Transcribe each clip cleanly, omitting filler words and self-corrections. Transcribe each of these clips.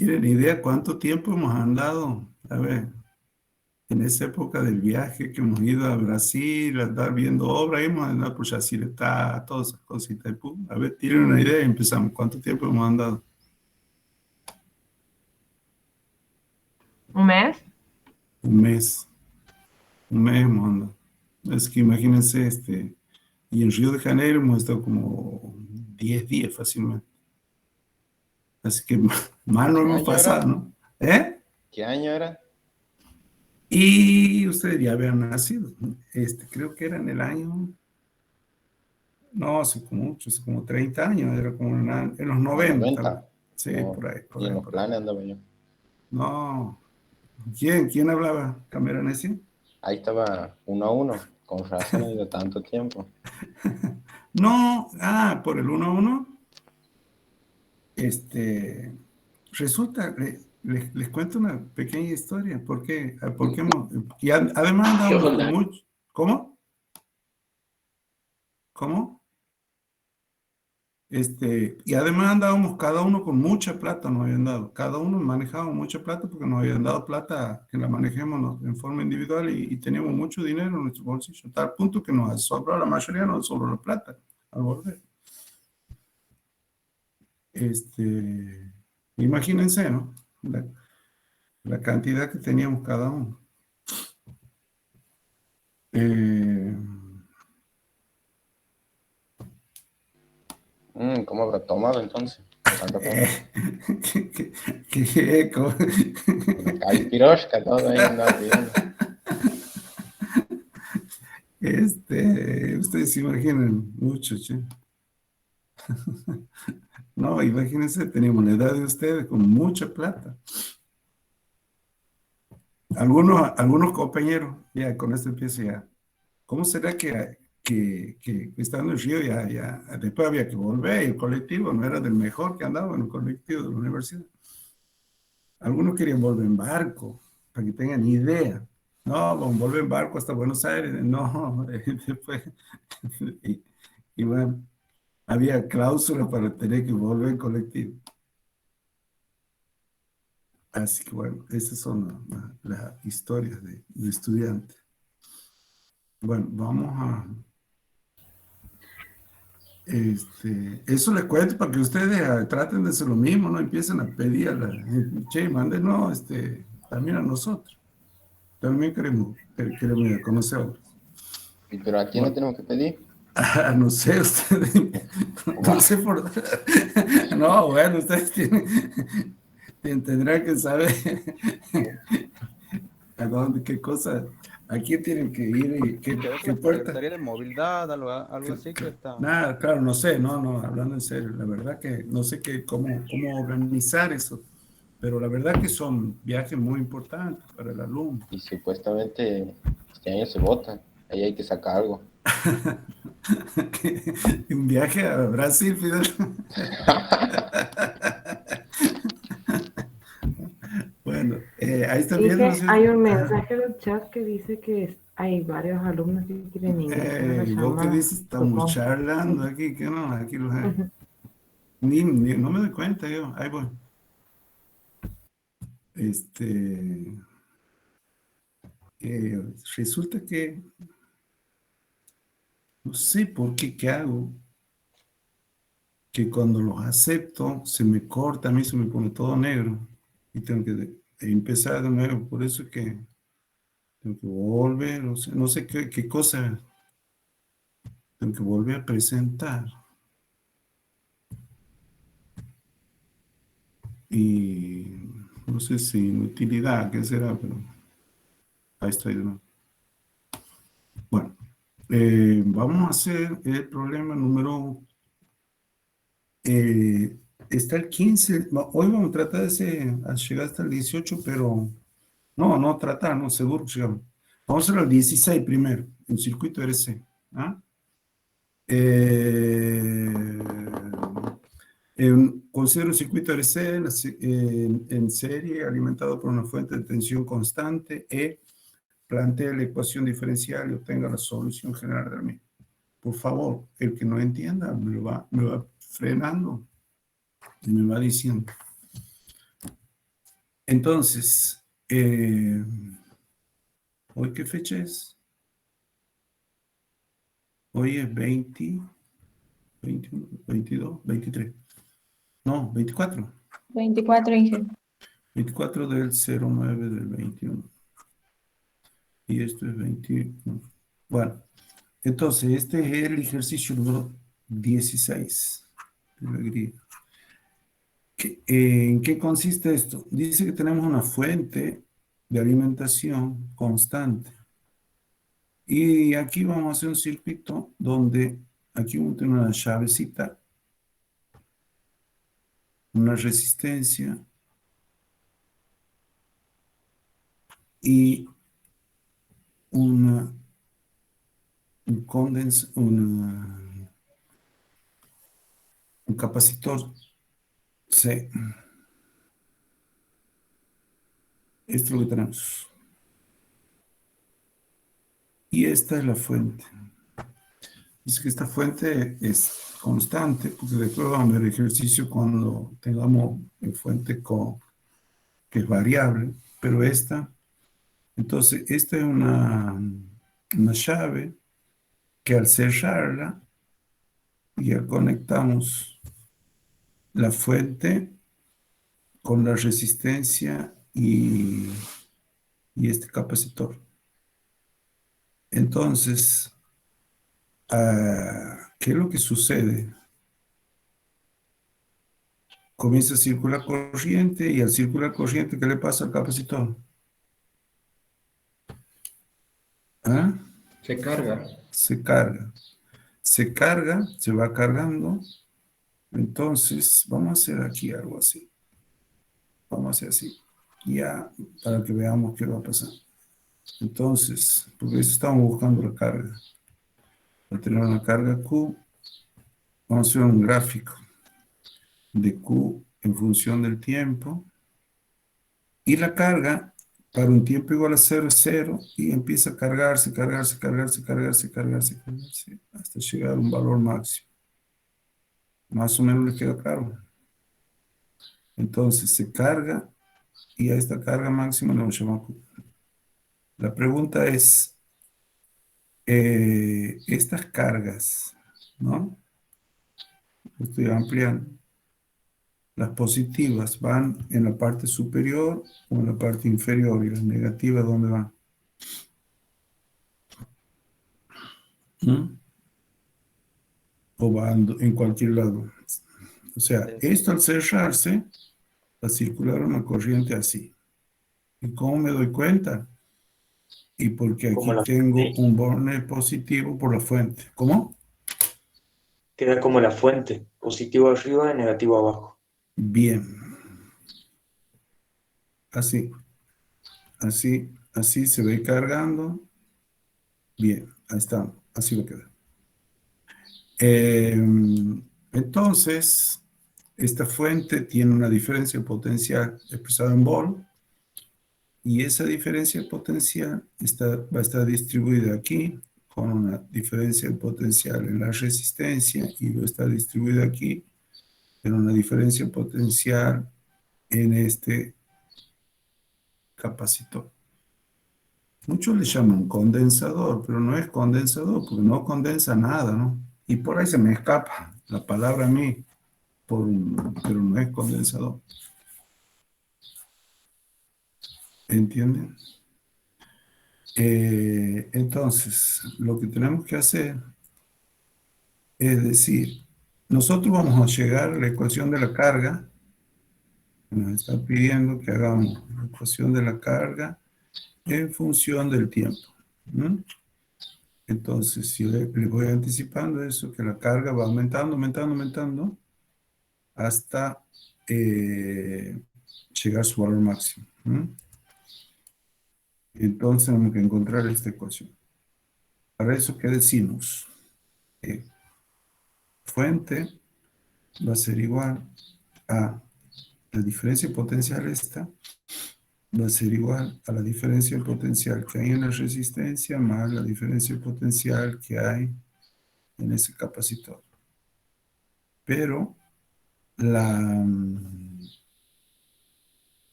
¿Tienen idea cuánto tiempo hemos andado? A ver, en esa época del viaje que hemos ido a Brasil, a andar viendo obras, hemos andado por Yacyretá, todas esas cositas. Pum. A ver, tienen una idea y empezamos. ¿Cuánto tiempo hemos andado? ¿Un mes? Un mes. Un mes hemos andado. Es que imagínense, y en Río de Janeiro hemos estado como 10 días fácilmente. Así que mal no ¿Qué hemos año era? pasado, ¿no? ¿Eh? ¿Qué año era? Y ustedes ya habían nacido. Creo que era en el año, no, hace como mucho, hace como 30 años, era como en los Como 90. 90. Sí, No, por ahí, por y en ahí, los por ahí. planes andaba yo. No. ¿Quién hablaba cameranesi? Ahí estaba 1-1. Con razón ha ido tanto tiempo. No, por el 1-1. Este, resulta, les cuento una pequeña historia. ¿Por qué? Y además ¿Qué andábamos con onda? mucho. ¿Cómo? ¿Cómo? Y además andábamos cada uno con mucha plata, nos habían dado. Cada uno manejaba mucha plata porque nos habían dado plata que la manejemos en forma individual y teníamos mucho dinero en nuestro bolsillo. Tal punto que nos sobró, la mayoría nos sobró la plata al volver. Imagínense, ¿no? La cantidad que teníamos cada uno. Eh, ¿Cómo habrá tomado entonces? Con tanta plata. qué, qué eco. Una caipirosca, todo ahí andaba pidiendo. Ustedes se imaginan mucho, che. No, imagínense, teníamos la edad de ustedes con mucha plata. Algunos compañeros, ya con esto empiezo ya. ¿Cómo será que estando en el Río después había que volver? Y el colectivo no era del mejor que andaba en el colectivo de la universidad. Algunos querían volver en barco, para que tengan idea. No, vamos a volver en barco hasta Buenos Aires. No, después. Y, y bueno, había cláusulas para tener que volver en colectivo. Así que bueno, esas son las historias de estudiantes. Bueno, vamos a... eso les cuento para que ustedes traten de hacer lo mismo, no empiecen a pedir a la... Che, mándenos, también a nosotros. También queremos ir a conocer obras. Pero ¿a quién le Bueno, tenemos que pedir? no sé, ustedes, no Guau. sé por... No, bueno, ustedes tendrán que saber a dónde, qué cosa, a quién tienen que ir y Que a veces qué la puerta. Secretaría de Movilidad, algo así que está. Nada, claro, no sé, no, hablando en serio, la verdad que no sé cómo organizar eso, pero la verdad que son viajes muy importantes para el alumno. Y supuestamente este año se vota. Ahí hay que sacar algo. Un viaje a Brasil, Fidel. Bueno, ahí están viendo, ¿no es Dice, cierto? hay un Ajá. mensaje en el chat que dice que hay varios alumnos que quieren ingresar a la ¿Vos qué llamada, dices? Estamos supongo. charlando aquí, que no, aquí los hay. Ujú. No me doy cuenta yo, ahí voy. Este, resulta que no sé por qué hago, que cuando los acepto se me corta, a mí se me pone todo negro y tengo que empezar de nuevo, por eso es que tengo que volver, no sé qué cosa tengo que volver a presentar y no sé si inutilidad, qué será, pero ahí estoy de nuevo. Bueno, vamos a hacer el problema número está el 15. Hoy vamos a tratar a llegar hasta el 18, pero no tratar, no, seguro que llegamos. Vamos a hacer el 16 primero, en circuito RC. ¿Ah? Considero un circuito RC en serie alimentado por una fuente de tensión constante plantea la ecuación diferencial y obtenga la solución general del mismo. Por favor, el que no entienda me va frenando y me va diciendo. Entonces, ¿hoy qué fecha es? Hoy es 20, 21, 22, 23. No, 24. 24, Inge. 24 del 09 del 21. Y esto es 21. Bueno, entonces este es el ejercicio número 16 de la grilla. ¿En qué consiste esto? Dice que tenemos una fuente de alimentación constante. Y aquí vamos a hacer un circuito donde aquí vamos a tener una llavecita, una resistencia y una, un capacitor C. Esto es lo que tenemos. Y esta es la fuente. Dice que esta fuente es constante, porque después vamos a ver el ejercicio cuando tengamos en fuente que es variable, pero entonces esta es una llave que al cerrarla ya conectamos la fuente con la resistencia y este capacitor. Entonces, ¿qué es lo que sucede? Comienza a circular corriente y al circular corriente, ¿qué le pasa al capacitor? ¿Ah? Se carga. Se carga. Se carga, se va cargando. Entonces, vamos a hacer aquí algo así. Vamos a hacer así. Ya, para que veamos qué va a pasar. Entonces, porque eso estamos buscando la carga. Para tener una carga Q, vamos a hacer un gráfico de Q en función del tiempo. Y la carga, para un tiempo igual a 0 es 0, y empieza a cargarse, cargarse, cargarse, cargarse, cargarse, cargarse, hasta llegar a un valor máximo. Más o menos les queda claro. Entonces se carga, y a esta carga máxima le llamamos Q. La pregunta es, estas cargas, ¿no? Estoy ampliando. Las positivas van en la parte superior o en la parte inferior, y las negativas, ¿dónde van? ¿Mm? O van en cualquier lado. O sea, esto al cerrarse, va a circular una corriente así. ¿Y cómo me doy cuenta? Y porque Como aquí la tengo fuente. un borne positivo por la fuente. ¿Cómo? Queda como la fuente, positivo arriba y negativo abajo. Bien. Así. Así se ve cargando. Bien, ahí está. Así va a quedar. Entonces, esta fuente tiene una diferencia potencial expresada en volt, y esa diferencia potencial va a estar distribuida aquí con una diferencia potencial en la resistencia, y va a estar distribuida aquí en una diferencia potencial en este capacitor. Muchos le llaman condensador, pero no es condensador porque no condensa nada, ¿no? Y por ahí se me escapa la palabra a mí, pero no es condensador. ¿Entienden? Entonces, lo que tenemos que hacer es decir, nosotros vamos a llegar a la ecuación de la carga, que nos está pidiendo que hagamos la ecuación de la carga en función del tiempo. ¿No? Entonces, si le voy anticipando eso, que la carga va aumentando, aumentando, aumentando, hasta llegar a su valor máximo. ¿No? Entonces tenemos que encontrar esta ecuación. Para eso, ¿qué decimos? Fuente va a ser igual a la diferencia potencial esta, va a ser igual a la diferencia potencial que hay en la resistencia más la diferencia potencial que hay en ese capacitor. Pero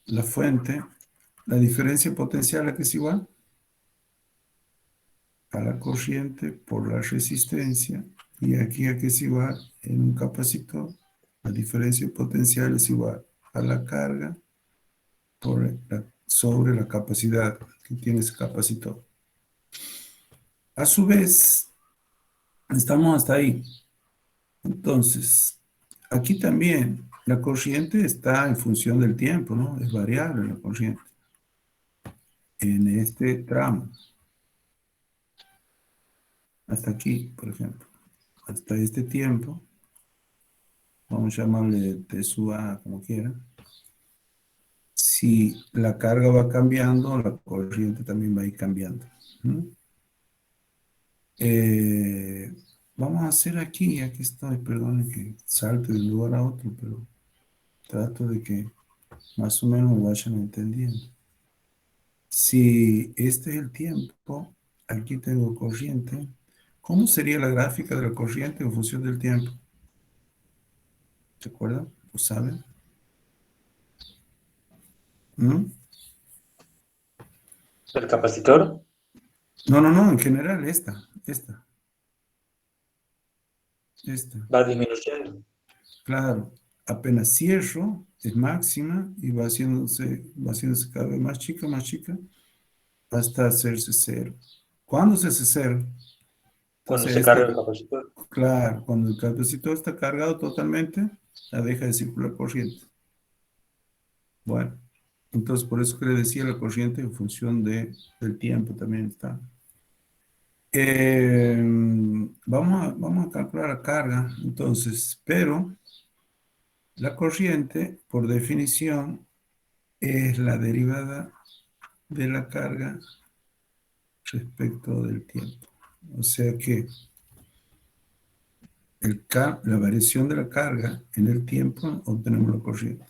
la fuente, la diferencia potencial aquí es igual a la corriente por la resistencia, y aquí es igual en un capacitor, la diferencia potencial es igual a la carga sobre la capacidad que tiene ese capacitor. A su vez, estamos hasta ahí. Entonces, aquí también la corriente está en función del tiempo, ¿no? Es variable la corriente en este tramo. Hasta aquí, por ejemplo. Hasta este tiempo, vamos a llamarle T sub A, como quieran. Si la carga va cambiando, la corriente también va a ir cambiando. ¿Mm? Vamos a hacer aquí estoy, perdón que salte de un lugar a otro, pero trato de que más o menos me vayan entendiendo. Si este es el tiempo, aquí tengo corriente. ¿Cómo sería la gráfica de la corriente en función del tiempo? ¿Se acuerdan? ¿Lo saben? ¿Mm? El capacitor No, en general esta. va disminuyendo. Claro, apenas cierro, es máxima y va haciéndose cada vez más chica, hasta hacerse cero. ¿Cuándo se hace cero? Cuando Entonces, se carga el capacitor. claro, cuando el capacitor está cargado totalmente, la deja de circular corriente. Bueno, entonces por eso que le decía la corriente en función del tiempo también está. Vamos a calcular la carga, entonces, pero la corriente, por definición, es la derivada de la carga respecto del tiempo. O sea que la variación de la carga en el tiempo obtenemos la corriente.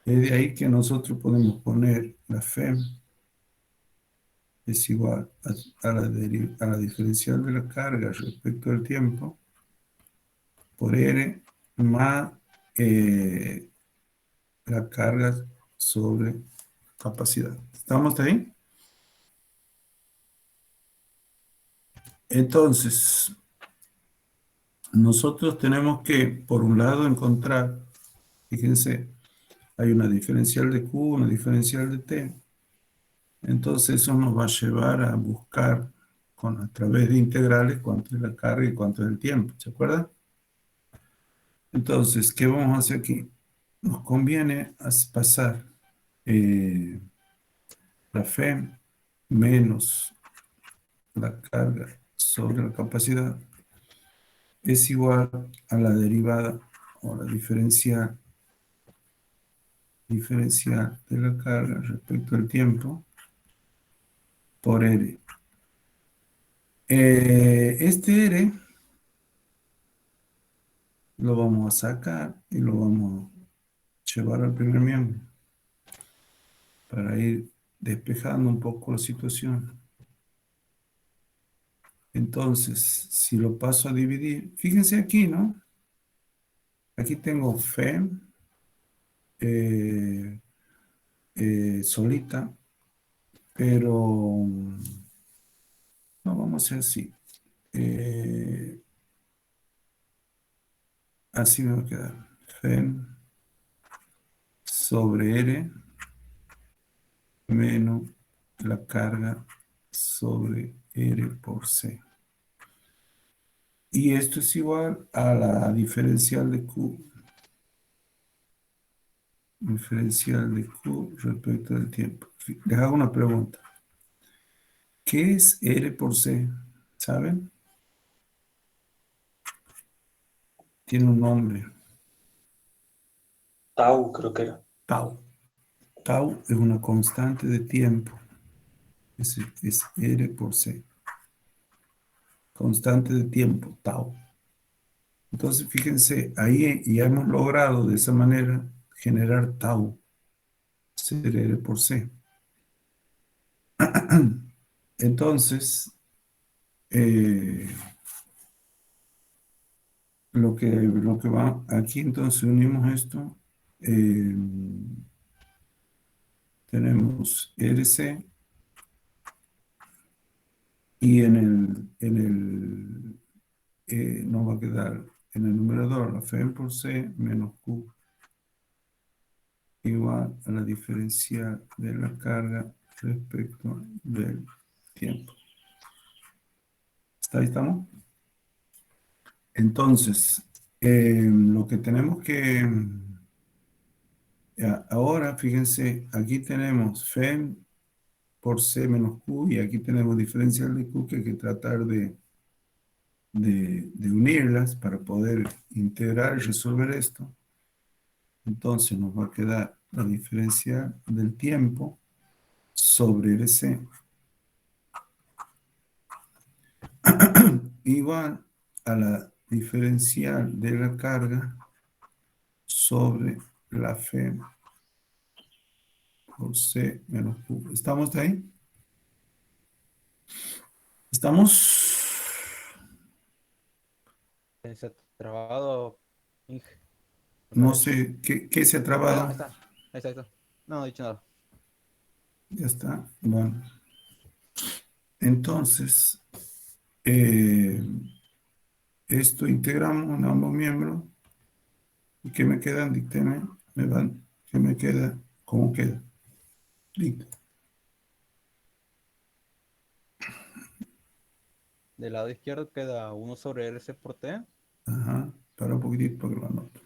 Es de ahí que nosotros podemos poner la FEM es igual a la diferencial de la carga respecto del tiempo por R más la carga sobre capacidad. ¿Estamos ahí? Entonces, nosotros tenemos que, por un lado, encontrar, fíjense, hay una diferencial de Q, una diferencial de T. Entonces, eso nos va a llevar a buscar a través de integrales cuánto es la carga y cuánto es el tiempo. ¿Se acuerdan? Entonces, ¿qué vamos a hacer aquí? Nos conviene pasar la FEM menos la carga sobre la capacidad es igual a la derivada o la diferencial de la carga respecto al tiempo por R. Este R lo vamos a sacar y lo vamos a llevar al primer miembro para ir despejando un poco la situación. Entonces, si lo paso a dividir, fíjense aquí, ¿no? Aquí tengo FEM solita, pero no, vamos a hacer así. Así me va a quedar. FEM sobre R menos la carga sobre R por C. Y esto es igual a la diferencial de Q. Diferencial de Q respecto del tiempo. Les hago una pregunta. ¿Qué es R por C? ¿Saben? Tiene un nombre. Tau, creo que era. Tau. Tau es una constante de tiempo. Es R por C. Constante de tiempo, tau. Entonces, fíjense, ahí ya hemos logrado de esa manera generar tau, ser R por C. Entonces, lo que va aquí, entonces unimos esto. tenemos RC y nos va a quedar en el numerador la FEM por C menos Q igual a la diferencial de la carga respecto del tiempo. ¿Ahí estamos? Entonces, lo que tenemos que... ahora, fíjense, aquí tenemos FEM por C menos Q y aquí tenemos diferencial de Q que hay que tratar de unirlas para poder integrar y resolver esto. Entonces nos va a quedar la diferencia del tiempo sobre RC igual a la diferencial de la carga sobre la F por C menos Q. ¿Estamos de ahí? ¿Estamos? Se ha trabado, Inge, me No parece. sé, ¿qué se ha Perdón, ahí trabado? está. Ahí está, ahí está. No, no he dicho nada. Ya está. Bueno. Entonces, eh, esto integramos en ambos miembros. ¿Y qué me quedan? Dícteme. Me van. ¿Qué me queda? ¿Cómo queda? Dicte. Del lado izquierdo queda 1 sobre RC por T. Ajá. Para un poquitito porque lo anoto.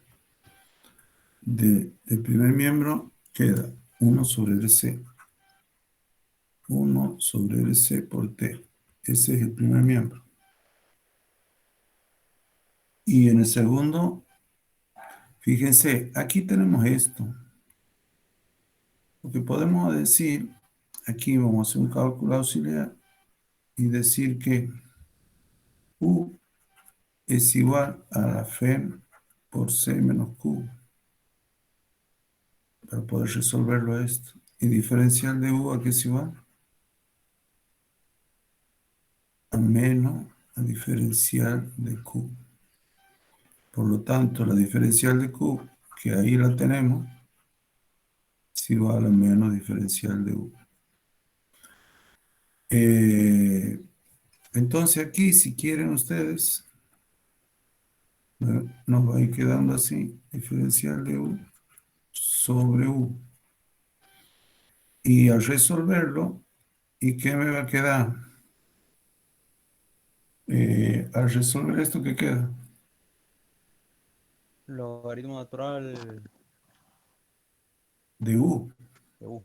Del primer miembro queda 1 sobre RC. 1 sobre RC por T. Ese es el primer miembro. Y en el segundo, fíjense, aquí tenemos esto. Lo que podemos decir, aquí vamos a hacer un cálculo auxiliar y decir que U es igual a la FEM por C menos Q, para poder resolverlo esto. Y diferencial de U, ¿a qué es igual? A menos la diferencial de Q. Por lo tanto, la diferencial de Q, que ahí la tenemos, es igual a menos diferencial de U. Entonces aquí, si quieren ustedes, nos va a ir quedando así, diferencial de U sobre U. Y al resolverlo, ¿y qué me va a quedar? Al resolver esto, ¿qué queda? Logaritmo natural De U. de U.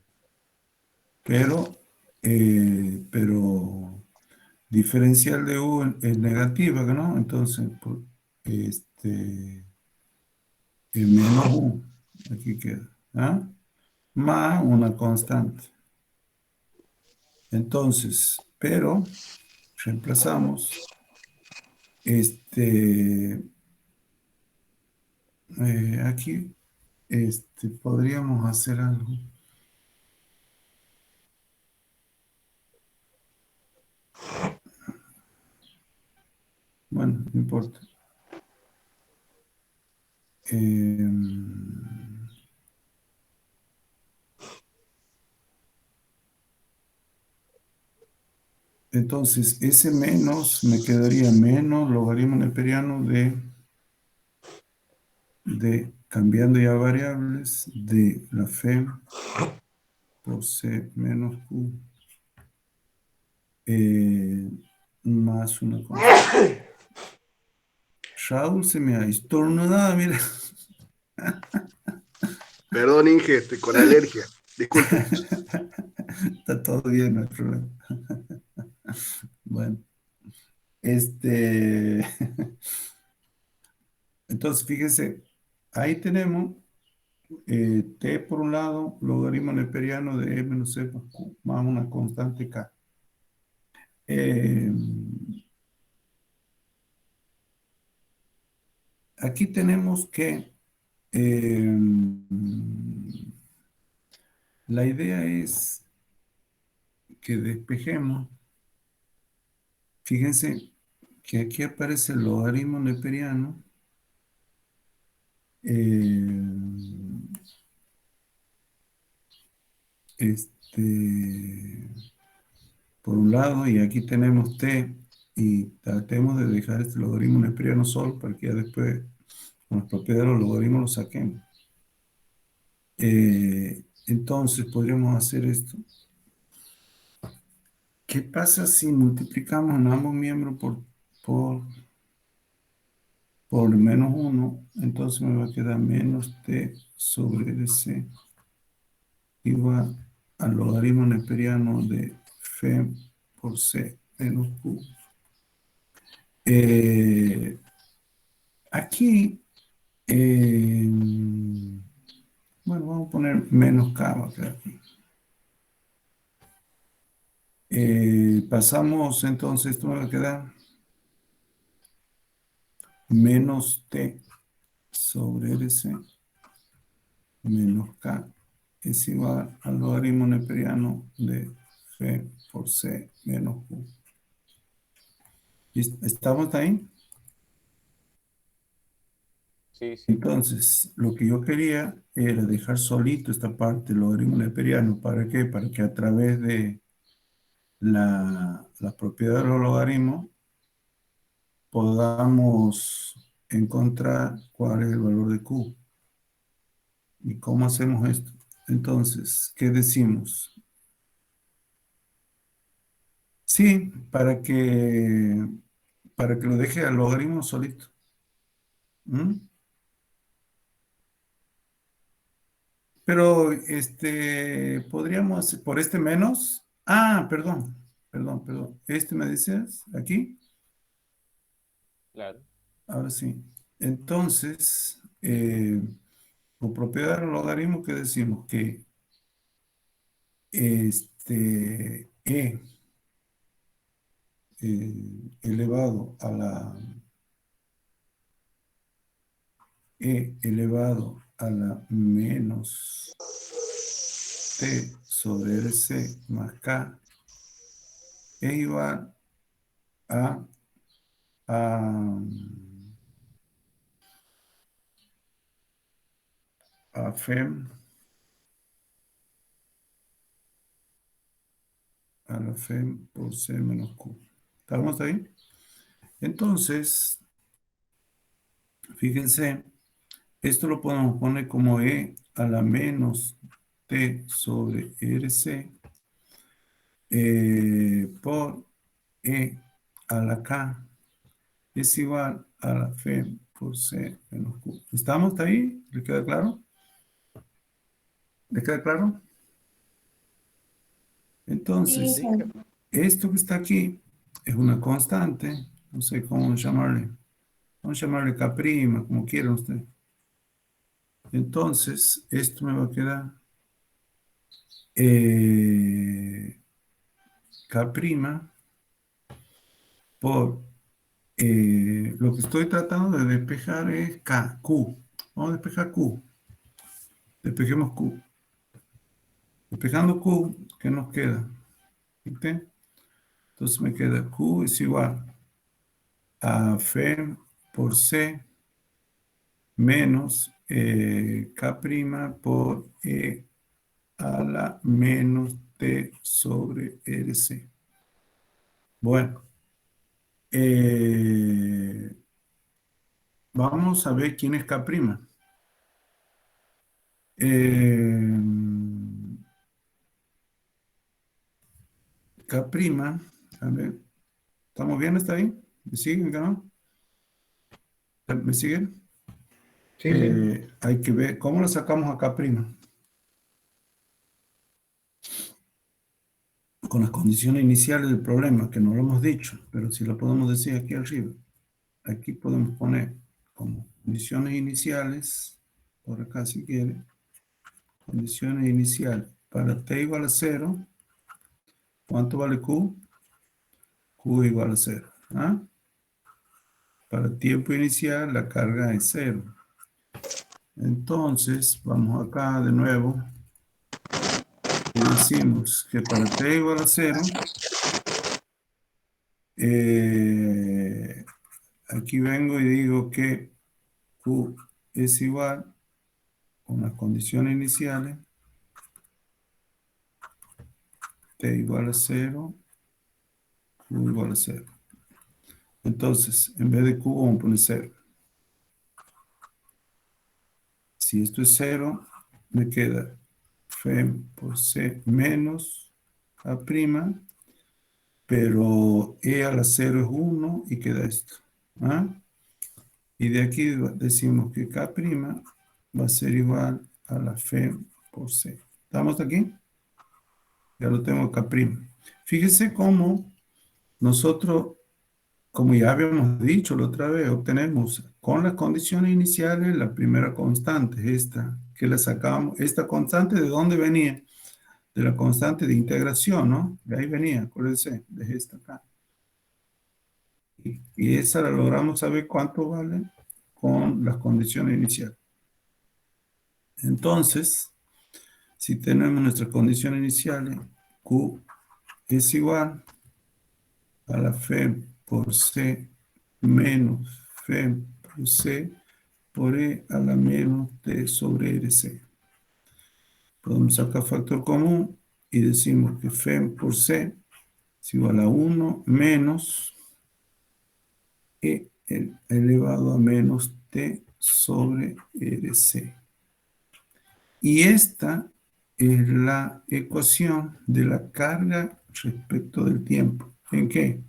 Pero diferencial de U es negativa, ¿no? Entonces, menos U, aquí queda, ¿ah? Más una constante. Entonces, pero reemplazamos, aquí, podríamos hacer algo. Bueno, no importa. Entonces, ese menos me quedaría menos logaritmo neperiano cambiando ya variables, de la F por C menos Q más una cosa. Raúl se me ha estornudado, mira. Perdón, Inge, estoy con alergia. Disculpe. Está todo bien, no hay problema. Bueno, entonces fíjense, ahí tenemos T por un lado, logaritmo neperiano de E menos C por Q, más una constante K. Aquí tenemos que la idea es que despejemos. Fíjense que aquí aparece el logaritmo neperiano. por un lado, y aquí tenemos t, y tratemos de dejar este logaritmo neperiano solo para que ya después, con las propiedades de los logaritmos, lo saquemos. Entonces, podríamos hacer esto. ¿Qué pasa si multiplicamos en ambos miembros por menos 1? Entonces me va a quedar menos t sobre LC igual al logaritmo neperiano de F por C menos Q. Aquí, bueno, vamos a poner menos K, va a quedar aquí. Pasamos entonces, esto me va a quedar menos T sobre LC menos K es igual al logaritmo neperiano de G por C menos Q. ¿Estamos ahí? Sí, sí. Entonces, lo que yo quería era dejar solito esta parte del logaritmo neperiano. ¿Para qué? Para que a través de las propiedades de los logaritmos podamos encontrar cuál es el valor de Q. ¿Y cómo hacemos esto? Entonces, ¿qué decimos? Sí, para que lo deje al logaritmo solito. ¿Mm? Pero, podríamos hacer por este menos. Ah, perdón. Este me dices aquí. Claro. Ahora sí. Entonces, por propiedad del logaritmo, ¿qué decimos? Que elevado a la elevado a la menos t sobre LC más k es igual a, a, a FEM a la FEM por C menos Q. ¿Estamos ahí? Entonces, fíjense, esto lo podemos poner como E a la menos T sobre RC por E a la K es igual a la FEM por C menos Q. ¿Estamos ahí? ¿Le queda claro? ¿Le queda claro? Entonces, Sí, esto que está aquí es una constante, no sé cómo llamarle. Vamos a llamarle K', como quieran ustedes. Entonces, esto me va a quedar K' por lo que estoy tratando de despejar es Q. Vamos a despejar Q. Despejemos Q. Despejando Q, ¿qué nos queda? ¿Viste? Entonces me queda Q es igual a F por C menos K' por E a la menos T sobre RC. Bueno, vamos a ver quién es K'. Eh, K', a ver, ¿estamos bien hasta ahí? ¿Me siguen, no? ¿Me siguen? Sí, sí. Hay que ver cómo le sacamos a K'. Con las condiciones iniciales del problema, que no lo hemos dicho, pero si lo podemos decir aquí arriba. Aquí podemos poner como condiciones iniciales, por acá si quiere, condiciones iniciales. Para t igual a 0, ¿cuánto vale q? Q igual a 0. ¿Ah? Para tiempo inicial la carga es 0. Entonces, vamos acá de nuevo y decimos que para t igual a 0, aquí vengo y digo que Q es igual con las condiciones iniciales T igual a 0, Q igual a 0. Entonces, en vez de Q vamos a poner 0. Si esto es 0, me queda Fem por C menos A', pero E a la 0 es 1 y queda esto. ¿Ah? Y de aquí decimos que K' va a ser igual a la Fem por C. ¿Estamos aquí? Ya lo tengo K'. Fíjese cómo nosotros, como ya habíamos dicho la otra vez, obtenemos con las condiciones iniciales la primera constante, esta, que la sacamos. ¿Esta constante de dónde venía? De la constante de integración, ¿no? De ahí venía, acuérdense, de esta acá. Y esa la logramos saber cuánto vale con las condiciones iniciales. Entonces, si tenemos nuestras condiciones iniciales, Q es igual a la Fem por C menos Fem por C por E a la menos T sobre RC. Podemos sacar factor común y decimos que Fem por C es igual a 1 menos E elevado a menos T sobre RC. Y esta es la ecuación de la carga respecto del tiempo. ¿En qué?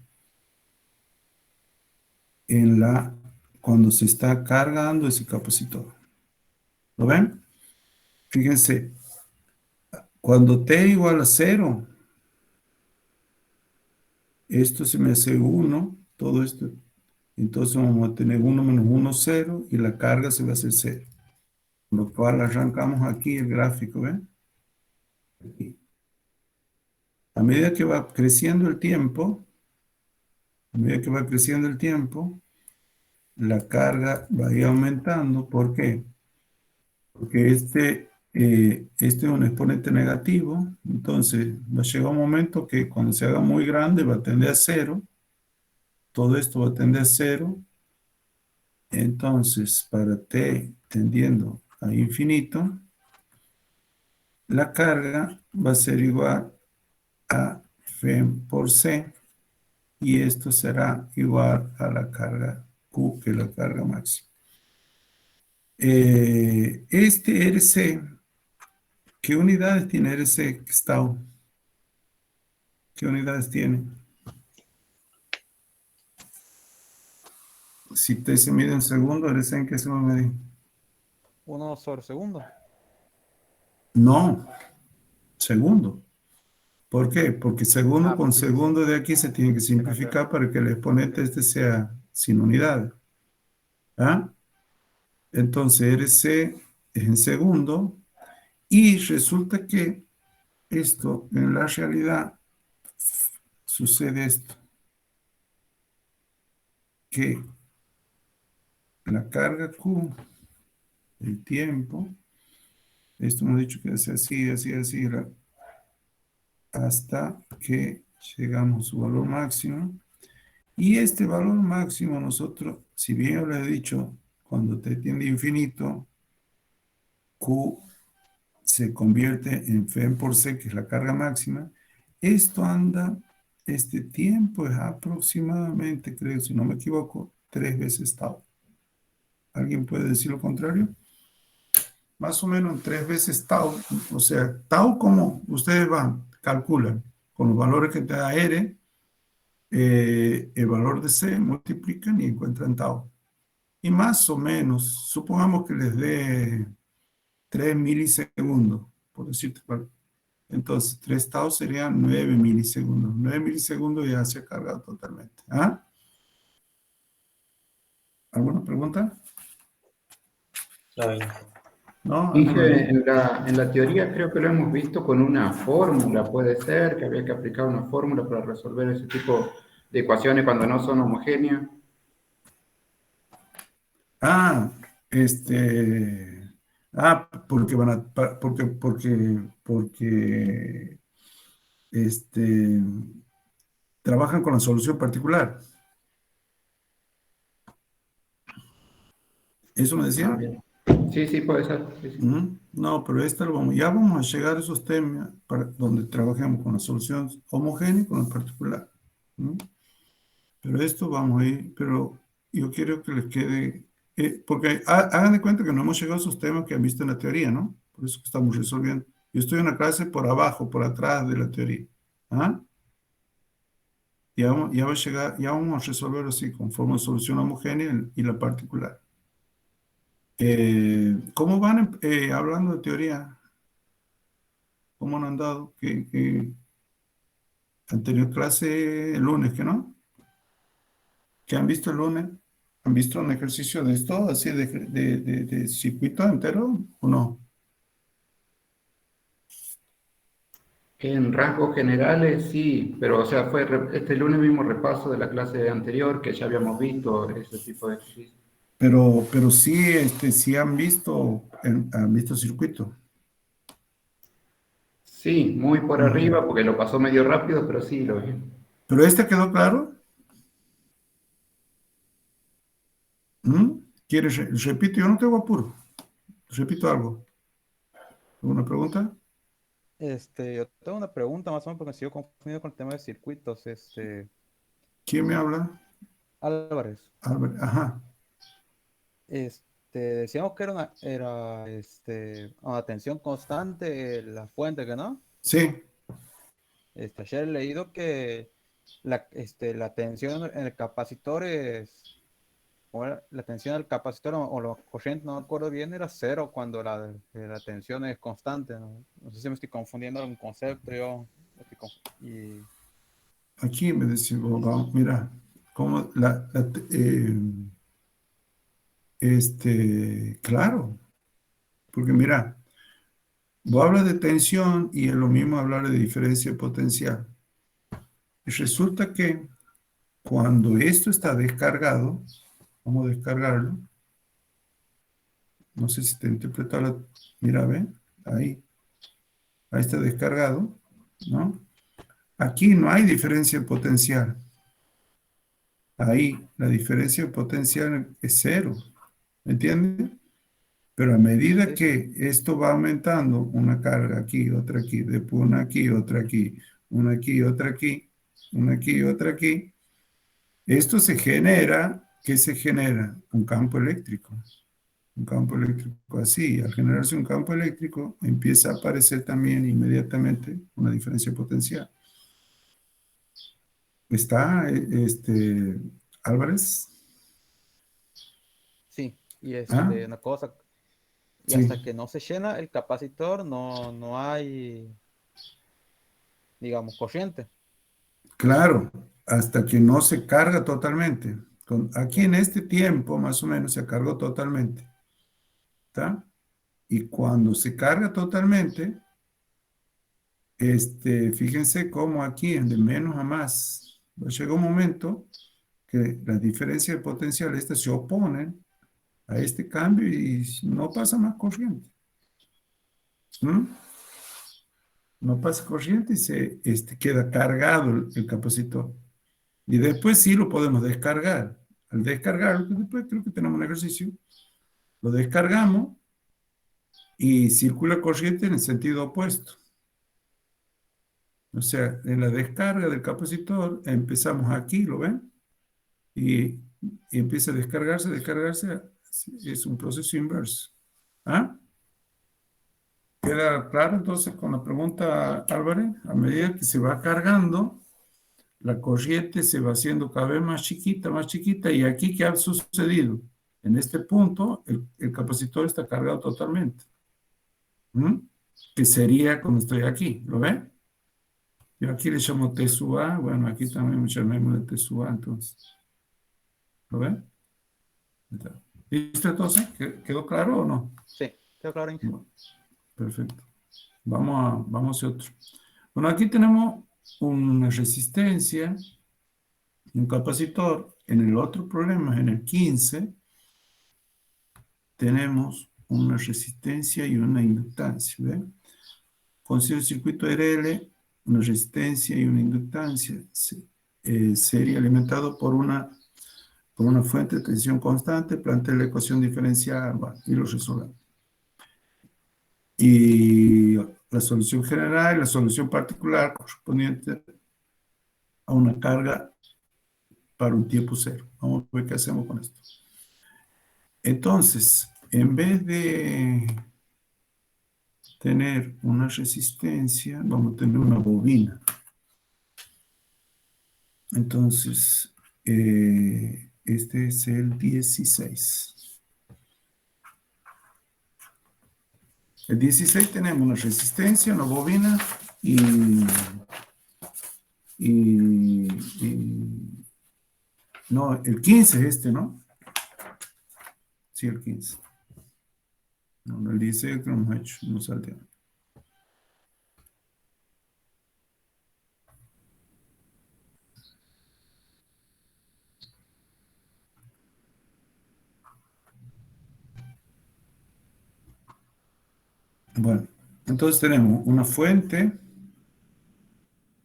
Cuando se está cargando ese capacitor. ¿Lo ven? Fíjense, cuando T igual a 0, esto se me hace 1, todo esto. Entonces vamos a tener 1 menos 1, 0, y la carga se va a hacer 0. Con lo cual arrancamos aquí el gráfico, ¿ven? Aquí. A medida que va creciendo el tiempo, la carga va a ir aumentando. ¿Por qué? Porque este es un exponente negativo, entonces va a llegar un momento que cuando se haga muy grande va a tender a 0, todo esto va a tender a 0, entonces para t tendiendo a infinito, la carga va a ser igual a Fem por C, y esto será igual a la carga Q, que es la carga máxima. Este RC, ¿qué unidades tiene RC, Gustavo? ¿Qué unidades tiene? Si T se mide en segundo, RC en qué se va a medir? 1 sobre segundo. No, segundo. ¿Por qué? Porque segundo con Pues, segundo de aquí se tiene que simplificar para que el exponente este sea sin unidades. ¿Ah? Entonces RC es en segundo, y resulta que esto en la realidad sucede esto, que la carga Q, el tiempo, esto hemos dicho que es así, así, así, hasta que llegamos a su valor máximo. Y este valor máximo nosotros, si bien yo le he dicho, cuando t tiende a infinito, Q se convierte en Fem por C, que es la carga máxima. Esto anda, este tiempo es aproximadamente, creo, si no me equivoco, 3 veces tau. ¿Alguien puede decir lo contrario? Más o menos 3 veces tau. O sea, tau, como ustedes van, calculan con los valores que te da R, el valor de C, multiplican y encuentran tau. Y más o menos, supongamos que les dé 3 milisegundos, por decirte. Entonces, 3 tau serían 9 milisegundos. 9 milisegundos ya se ha cargado totalmente. ¿Ah? ¿Alguna pregunta? Ay, ¿No? Dije, en la teoría creo que lo hemos visto con una fórmula, puede ser que había que aplicar una fórmula para resolver ese tipo de ecuaciones cuando no son homogéneas. Ah, porque van a, porque trabajan con la solución particular. ¿Eso me Ah, decía? bien. Sí, sí, puede ser. Sí, sí. No, pero ya vamos a llegar a esos temas para donde trabajemos con la solución homogénea y con la particular. ¿Mm? Pero esto vamos a ir, pero yo quiero que les quede, porque hagan de cuenta que no hemos llegado a esos temas que han visto en la teoría, ¿no? Por eso que estamos resolviendo. Yo estoy en la clase por abajo, por atrás de la teoría. ¿Ah? Ya va a llegar, ya vamos a resolverlo así, conforme a solución homogénea y la particular. ¿Cómo van hablando de teoría? ¿Cómo han andado? ¿Qué anterior clase el lunes, que no? ¿Qué han visto el lunes? ¿Han visto un ejercicio de esto, así de circuito entero o no? En rasgos generales, sí, pero o sea, fue este lunes mismo repaso de la clase anterior que ya habíamos visto ese tipo de ejercicio. Pero sí, sí han visto circuito. Sí, muy por Ujú. arriba porque lo pasó medio rápido, pero sí lo vi. ¿Pero este quedó claro? ¿Mm? ¿Quieres? Repito, yo no tengo apuro. Repito algo. ¿Alguna pregunta? Yo tengo una pregunta más o menos porque me sigo confundiendo con el tema de circuitos. ¿Quién me habla? Álvarez, Albert. Ajá. decíamos que una tensión constante la fuente, ¿que no? Sí, Ayer he leído que la tensión en el capacitor ¿cómo era? La tensión del capacitor o la corriente, no me acuerdo bien, era cero cuando la tensión es constante, ¿no? No sé si me estoy confundiendo algún concepto, y aquí me decís, mira, como claro, porque mira, vos hablas de tensión y es lo mismo hablar de diferencia potencial. Y resulta que cuando esto está descargado, vamos a descargarlo, no sé si te interpreta mira, ve, ahí está descargado, ¿no? Aquí no hay diferencia potencial. Ahí la diferencia potencial es cero, ¿me entiendes? Pero a medida sí, sí, que esto va aumentando, una carga aquí, otra aquí, después una aquí, otra aquí, una aquí, otra aquí, una aquí, otra aquí, esto se genera, ¿qué se genera? Un campo eléctrico. Un campo eléctrico así. Al generarse un campo eléctrico, empieza a aparecer también inmediatamente una diferencia potencial. ¿Está, Álvarez? sí. Y ¿Ah? una cosa, y hasta Sí. que no se llena el capacitor, no hay, digamos, corriente. Claro, hasta que no se carga totalmente. Aquí Ya. en este tiempo, más o menos, se cargó totalmente. ¿Está? Y cuando se carga totalmente, fíjense cómo aquí, en de menos a más, llega un momento que las diferencias de potencial estas se oponen a este cambio y no pasa más corriente. ¿Mm? No pasa corriente y queda cargado el capacitor. Y después sí lo podemos descargar. Al descargarlo, que después creo que tenemos un ejercicio, lo descargamos y circula corriente en el sentido opuesto. O sea, en la descarga del capacitor empezamos aquí, ¿lo ven? Y empieza a descargarse, es un proceso inverso. ¿Ah? ¿Queda claro entonces con la pregunta, Álvarez? A medida que se va cargando, la corriente se va haciendo cada vez más chiquita, y aquí, ¿qué ha sucedido? En este punto, el capacitor está cargado totalmente. ¿Mm? Que sería como estoy aquí, ¿lo ven? Yo aquí le llamo T sub A, bueno, aquí también llamemos de T sub A, entonces. ¿Lo ven? ¿Listo entonces? ¿Quedó claro o no? Sí, quedó claro, Inge. Bueno, perfecto. Vamos a otro. Bueno, aquí tenemos una resistencia, un capacitor. En el otro problema, en el 15, tenemos una resistencia y una inductancia. ¿Ven? Considero el circuito RL, una resistencia y una inductancia. Sería alimentado por una con una fuente de tensión constante, plantea la ecuación diferencial, bueno, y lo resolvemos. Y la solución general y la solución particular correspondiente a una carga para un tiempo cero. Vamos a ver qué hacemos con esto. Entonces, en vez de tener una resistencia, vamos a tener una bobina. Entonces, este es el 16. El 16 tenemos una resistencia, una bobina no, el 15 es este, ¿no? Sí, el 15. No, el 16 que no hemos hecho, no salió. Bueno, entonces tenemos una fuente.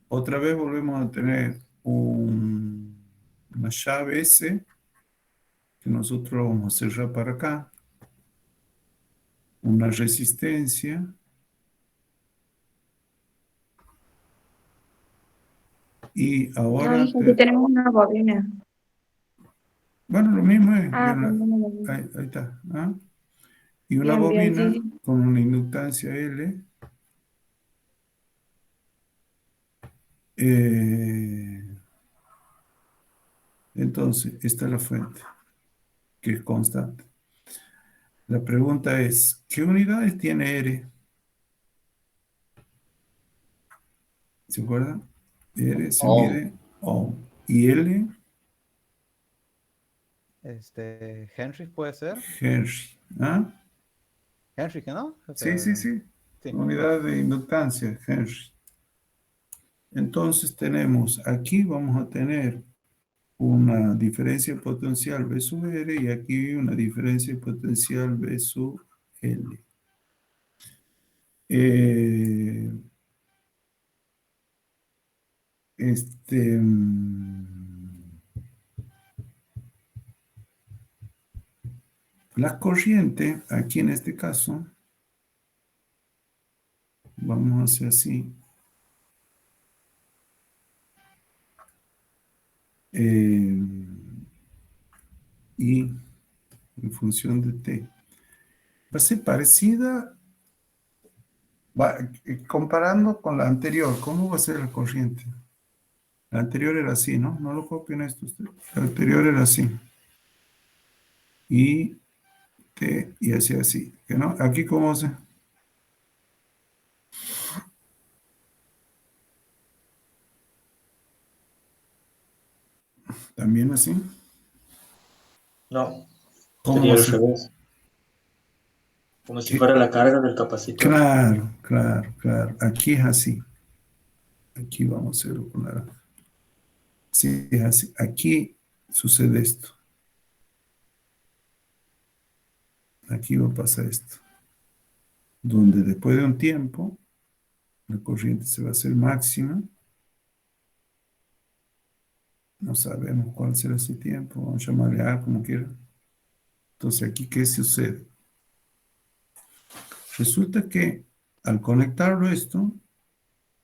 Otra vez volvemos a tener una llave S que nosotros vamos a cerrar para acá. Una resistencia. Y No, ahora, dice que tenemos una bobina. bueno, lo mismo es. Ah, bueno, una bobina. Ahí está. ¿Ah? Y una Bien, bien, bobina sí, sí. con una inductancia L. Entonces, esta es la fuente, que es constante. La pregunta es, ¿qué unidades tiene R? ¿Se acuerdan? R se Oh, mide ohm. ¿Y L? Henry puede ser. Henry. ¿Ah? Henry, ¿no? Sí, sí, sí. Sí. Unidad de inductancia, Henry. Entonces tenemos, aquí vamos a tener una diferencia potencial V sub R y aquí una diferencia potencial V sub L. Eh, la corriente, aquí en este caso, vamos a hacer así. Y en función de T. Va a ser parecida, comparando con la anterior, ¿cómo va a ser la corriente? La anterior era así, ¿no? No lo copien esto usted. La anterior era así. Y T y así. ¿Que no? Aquí, ¿cómo se? También así. No, ¿Cómo sería va a al ser? revés. Como si fuera la carga del capacitor. Claro, claro, claro. Aquí es así. Aquí vamos a hacerlo con naranja. Sí, es así. Aquí sucede esto. Aquí va a pasar esto. Donde después de un tiempo, la corriente se va a hacer máxima. No sabemos cuál será ese tiempo. Vamos a llamarle A como quiera. Entonces, aquí, ¿qué sucede? Resulta que al conectarlo esto,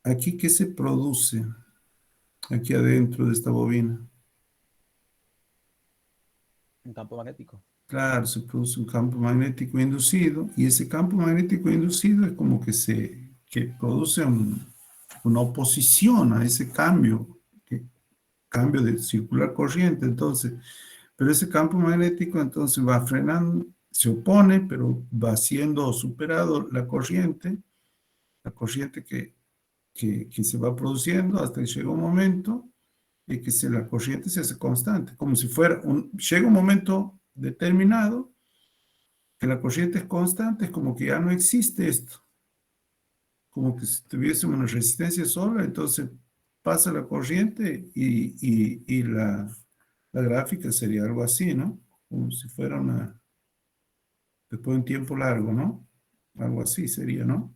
aquí, ¿qué se produce? Aquí adentro de esta bobina. Un campo magnético. Claro, se produce un campo magnético inducido y ese campo magnético inducido es como que produce una oposición a ese cambio de circular corriente. Entonces, pero ese campo magnético entonces va frenando, se opone, pero va siendo superado la corriente que se va produciendo hasta que llega un momento y que la corriente se hace constante, como si fuera llega un momento determinado que la corriente es constante, es como que ya no existe esto, como que si tuviésemos una resistencia sola, entonces pasa la corriente y la gráfica sería algo así, ¿no? Como si fuera después de un tiempo largo, ¿no? Algo así sería, ¿no?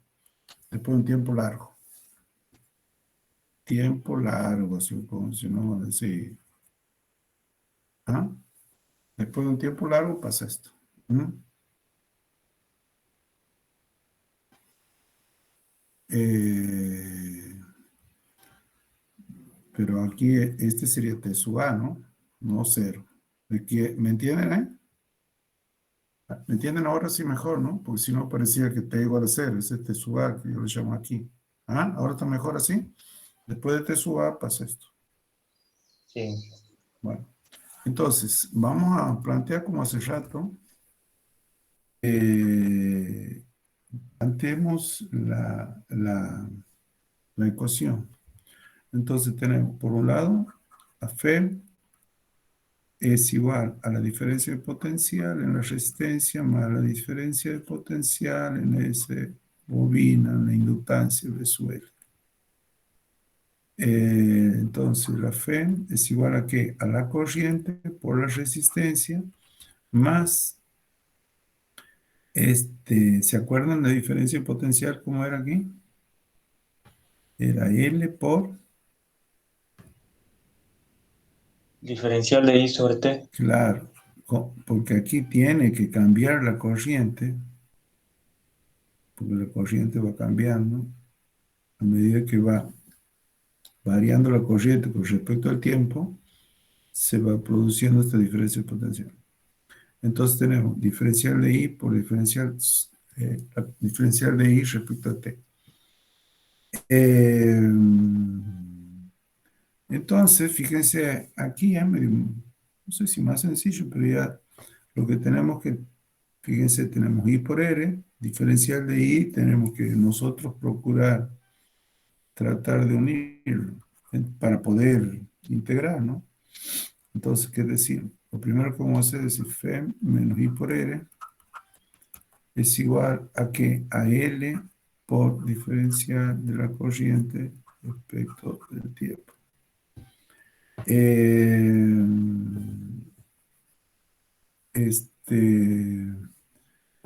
Después de un tiempo largo. Tiempo largo, así como si no decir. ¿Ah? Después de un tiempo largo pasa esto. ¿Mm? Eh, pero aquí este sería T sub A, ¿no? No cero. ¿Me entienden, ¿Me entienden ahora sí mejor, no? Porque si no parecía que T igual a cero. Es T sub A que yo le llamo aquí. ¿Ah? ¿Ahora está mejor así? Después de T sub A pasa esto. Sí. Bueno, entonces vamos a plantear como hace rato. Planteemos la ecuación. Entonces tenemos, por un lado, la Fe es igual a la diferencia de potencial en la resistencia más la diferencia de potencial en ese bobina, en la inductancia de su L. Entonces, la Fe es igual a ¿qué? A la corriente por la resistencia más, ¿se acuerdan la diferencia de potencial cómo era aquí? Era L por, Diferencial de I sobre T. claro, porque aquí tiene que cambiar la corriente, porque la corriente va cambiando a medida que va variando la corriente con respecto al tiempo, se va produciendo esta diferencia de potencial. Entonces tenemos diferencial de I por diferencial de I respecto a T. Entonces, fíjense, aquí ya medio, no sé si más sencillo, pero ya lo que tenemos que, fíjense, tenemos I por R, diferencial de I, tenemos que nosotros procurar tratar de unirlo para poder integrar, ¿no? Entonces, ¿qué decir? Lo primero que vamos a hacer es decir F menos I por R es igual a que a L por diferencial de la corriente respecto del tiempo. ¿Y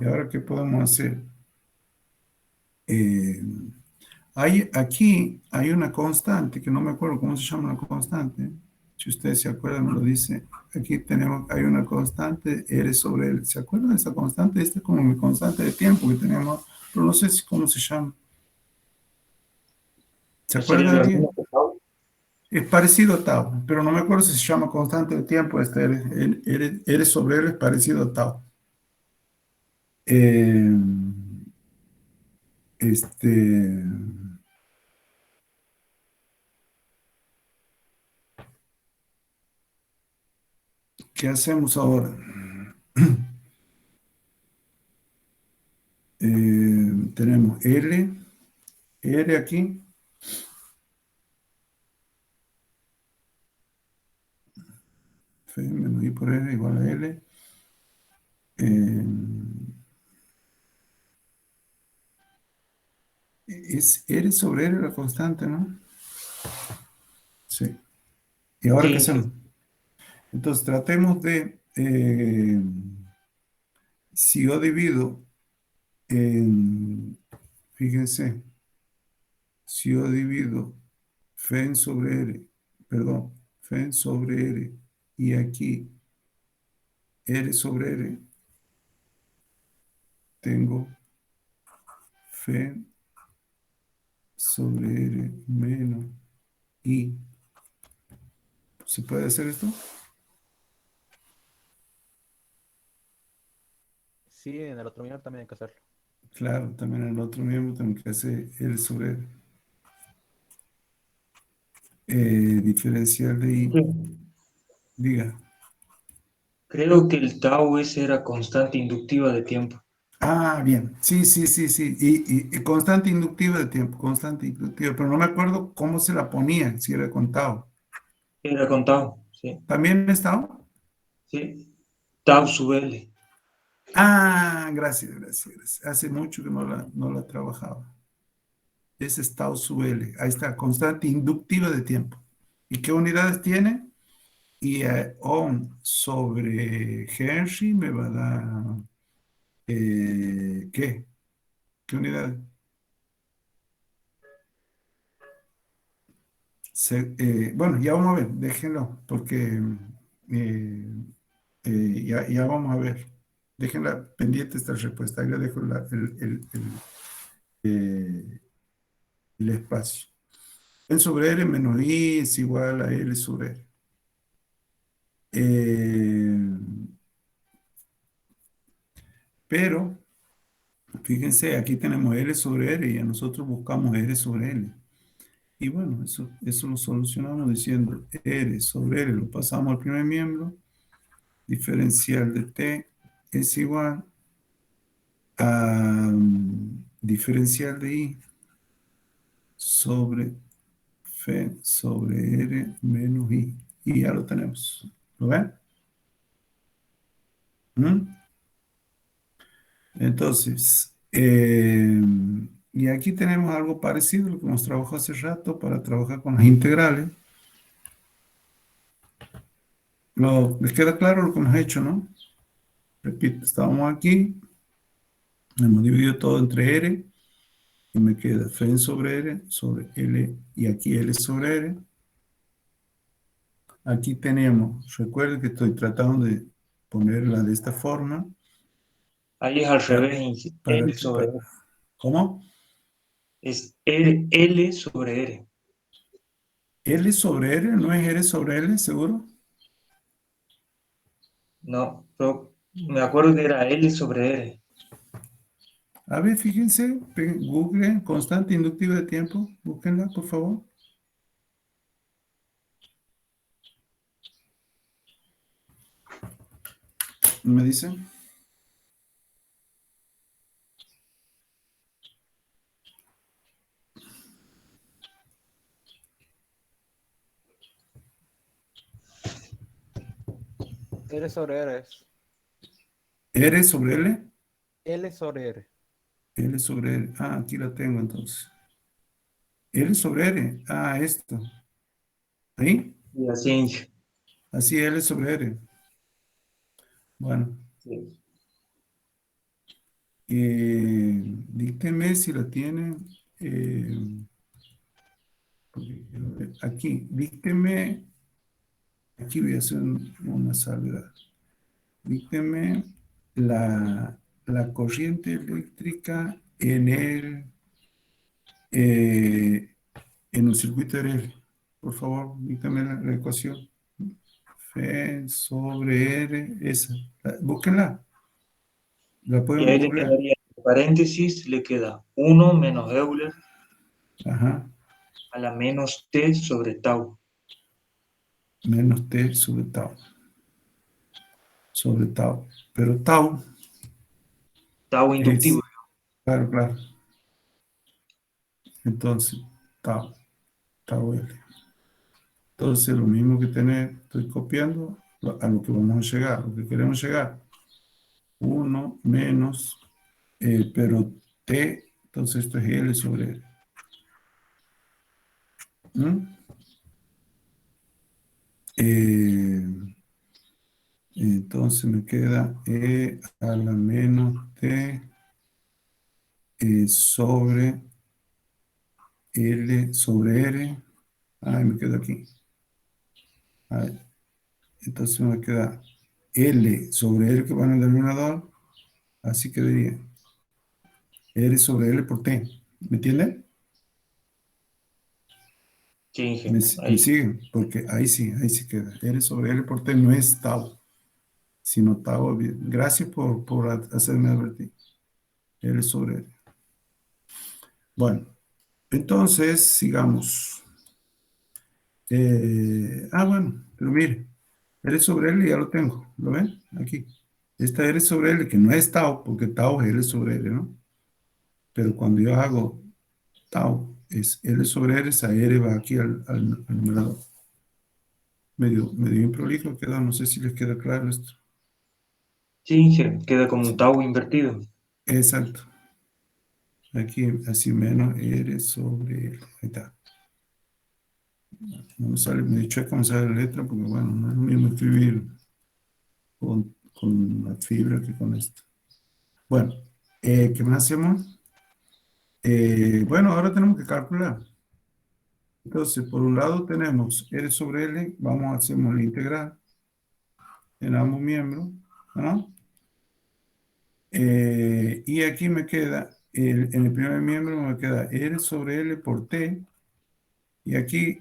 ahora qué podemos hacer? Aquí hay una constante, que no me acuerdo cómo se llama la constante. Si ustedes se acuerdan, me lo dice. Aquí hay una constante, R sobre L. ¿Se acuerdan de esa constante? Esta es como mi constante de tiempo que tenemos, pero no sé cómo se llama. ¿Se Sería acuerdan de la alguien? misma que Tau. Es parecido a tau, pero no me acuerdo si se llama constante de tiempo. R sobre L es parecido a tau. Eh, este, ¿Qué hacemos ahora? Tenemos R aquí, F menos I por R igual a L. Es R sobre R la constante, ¿no? Sí. ¿Y ahora qué Sí, hacemos? sí. Entonces tratemos de, si yo divido en, fíjense, si yo divido F sobre R, perdón, F sobre R, y aquí R sobre R, tengo F sobre R menos I. ¿Se puede hacer esto? Sí, en el otro miembro también hay que hacerlo. Claro, también en el otro miembro tengo que hacer R sobre R. Diferencial de I. Diga. Creo que el tau ese era constante inductiva de tiempo. Ah, bien. Sí, sí, sí, sí. Y constante inductiva de tiempo, constante inductiva, pero no me acuerdo cómo se la ponía, si era contado. Era con tau, sí. ¿También estaba? Sí. Tau sub L. Ah, gracias, gracias, gracias. Hace mucho que no la trabajaba. Ese es tau sub L. Ahí está, constante inductiva de tiempo. ¿Y qué unidades tiene? Y ohm sobre Henry me va a dar, ¿qué? ¿Qué unidad? Bueno, ya vamos a ver, déjenlo, porque Ya vamos a ver. Déjenla pendiente esta respuesta. Ahí le dejo eh, el espacio. N sobre R menos I es igual a L sobre R. Pero, fíjense, aquí tenemos L sobre R y a nosotros buscamos R sobre L. Y bueno, eso lo solucionamos diciendo R sobre R, lo pasamos al primer miembro, diferencial de T es igual a diferencial de I sobre F sobre R menos I. Y ya lo tenemos. ¿Lo ven? ¿Mm? Entonces, y aquí tenemos algo parecido a lo que hemos trabajado hace rato para trabajar con las integrales. ¿Les queda claro lo que hemos hecho, no? Repito, estábamos aquí, hemos dividido todo entre R, y me queda F sobre R, sobre L, y aquí L sobre R. Aquí tenemos, recuerden que estoy tratando de ponerla de esta forma. Ahí es al para, revés, Inge. para L sobre para- R. ¿Cómo? Es L sobre R. L sobre R, ¿no es R sobre L, seguro? No, pero me acuerdo que era L sobre R. A ver, fíjense, Google, constante inductiva de tiempo, búsquenla, por favor. ¿Me dicen? R sobre R es R sobre L, L sobre R. L sobre R. Ah, aquí la tengo entonces. L sobre R, ah, esto. ¿Ahí? Y así, Inge. Así L sobre R. Bueno, Sí. díctenme si la tienen. Aquí, díctenme. Aquí voy a hacer una salvedad. Dígame la corriente eléctrica eh, en un circuito RL. Por favor, dígame la ecuación. F sobre R, esa. Búsquenla. La Y pueden ahí le googlear. quedaría, en paréntesis, le queda 1 menos Euler Ajá. a la menos T sobre tau. Menos T sobre tau. Sobre tau. Pero tau Tau inductivo. es, claro, claro. Entonces, tau L. Entonces, lo mismo que tener, estoy copiando a lo que vamos a llegar, lo que queremos llegar. 1 menos, pero T, entonces esto es L sobre L. ¿Mm? Entonces me queda E a la menos T sobre L sobre R. Ay, me quedo aquí. Ay, entonces me queda L sobre L que va en el denominador. Así quedaría R sobre L por T. ¿Me entienden? Sí, Inge. Me Ahí. siguen, porque ahí sí queda. R sobre L por T no es tau, sino tau. Gracias por hacerme advertir. R sobre L. Bueno, entonces sigamos. Bueno, pero mire, R sobre L ya lo tengo. ¿Lo ven? Aquí. Esta R sobre L, que no es tau, porque tau es L sobre L, ¿no? Pero cuando yo hago tau, es L sobre R, esa R va aquí al numerador. Medio improlijo queda, no sé si les queda claro esto. Sí, Inge. Queda como un tau invertido. Exacto. Aquí, así menos R sobre L. Ahí está. No me sale, me he dicho cómo sale la letra, porque bueno, no es lo mismo escribir con la fibra que con esto. Bueno, ¿qué más hacemos? Bueno, ahora tenemos que calcular. Entonces, por un lado tenemos R sobre L, hacemos la integral. en ambos miembros, ¿no? Y aquí me queda, en el primer miembro me queda R sobre L por T. Y aquí,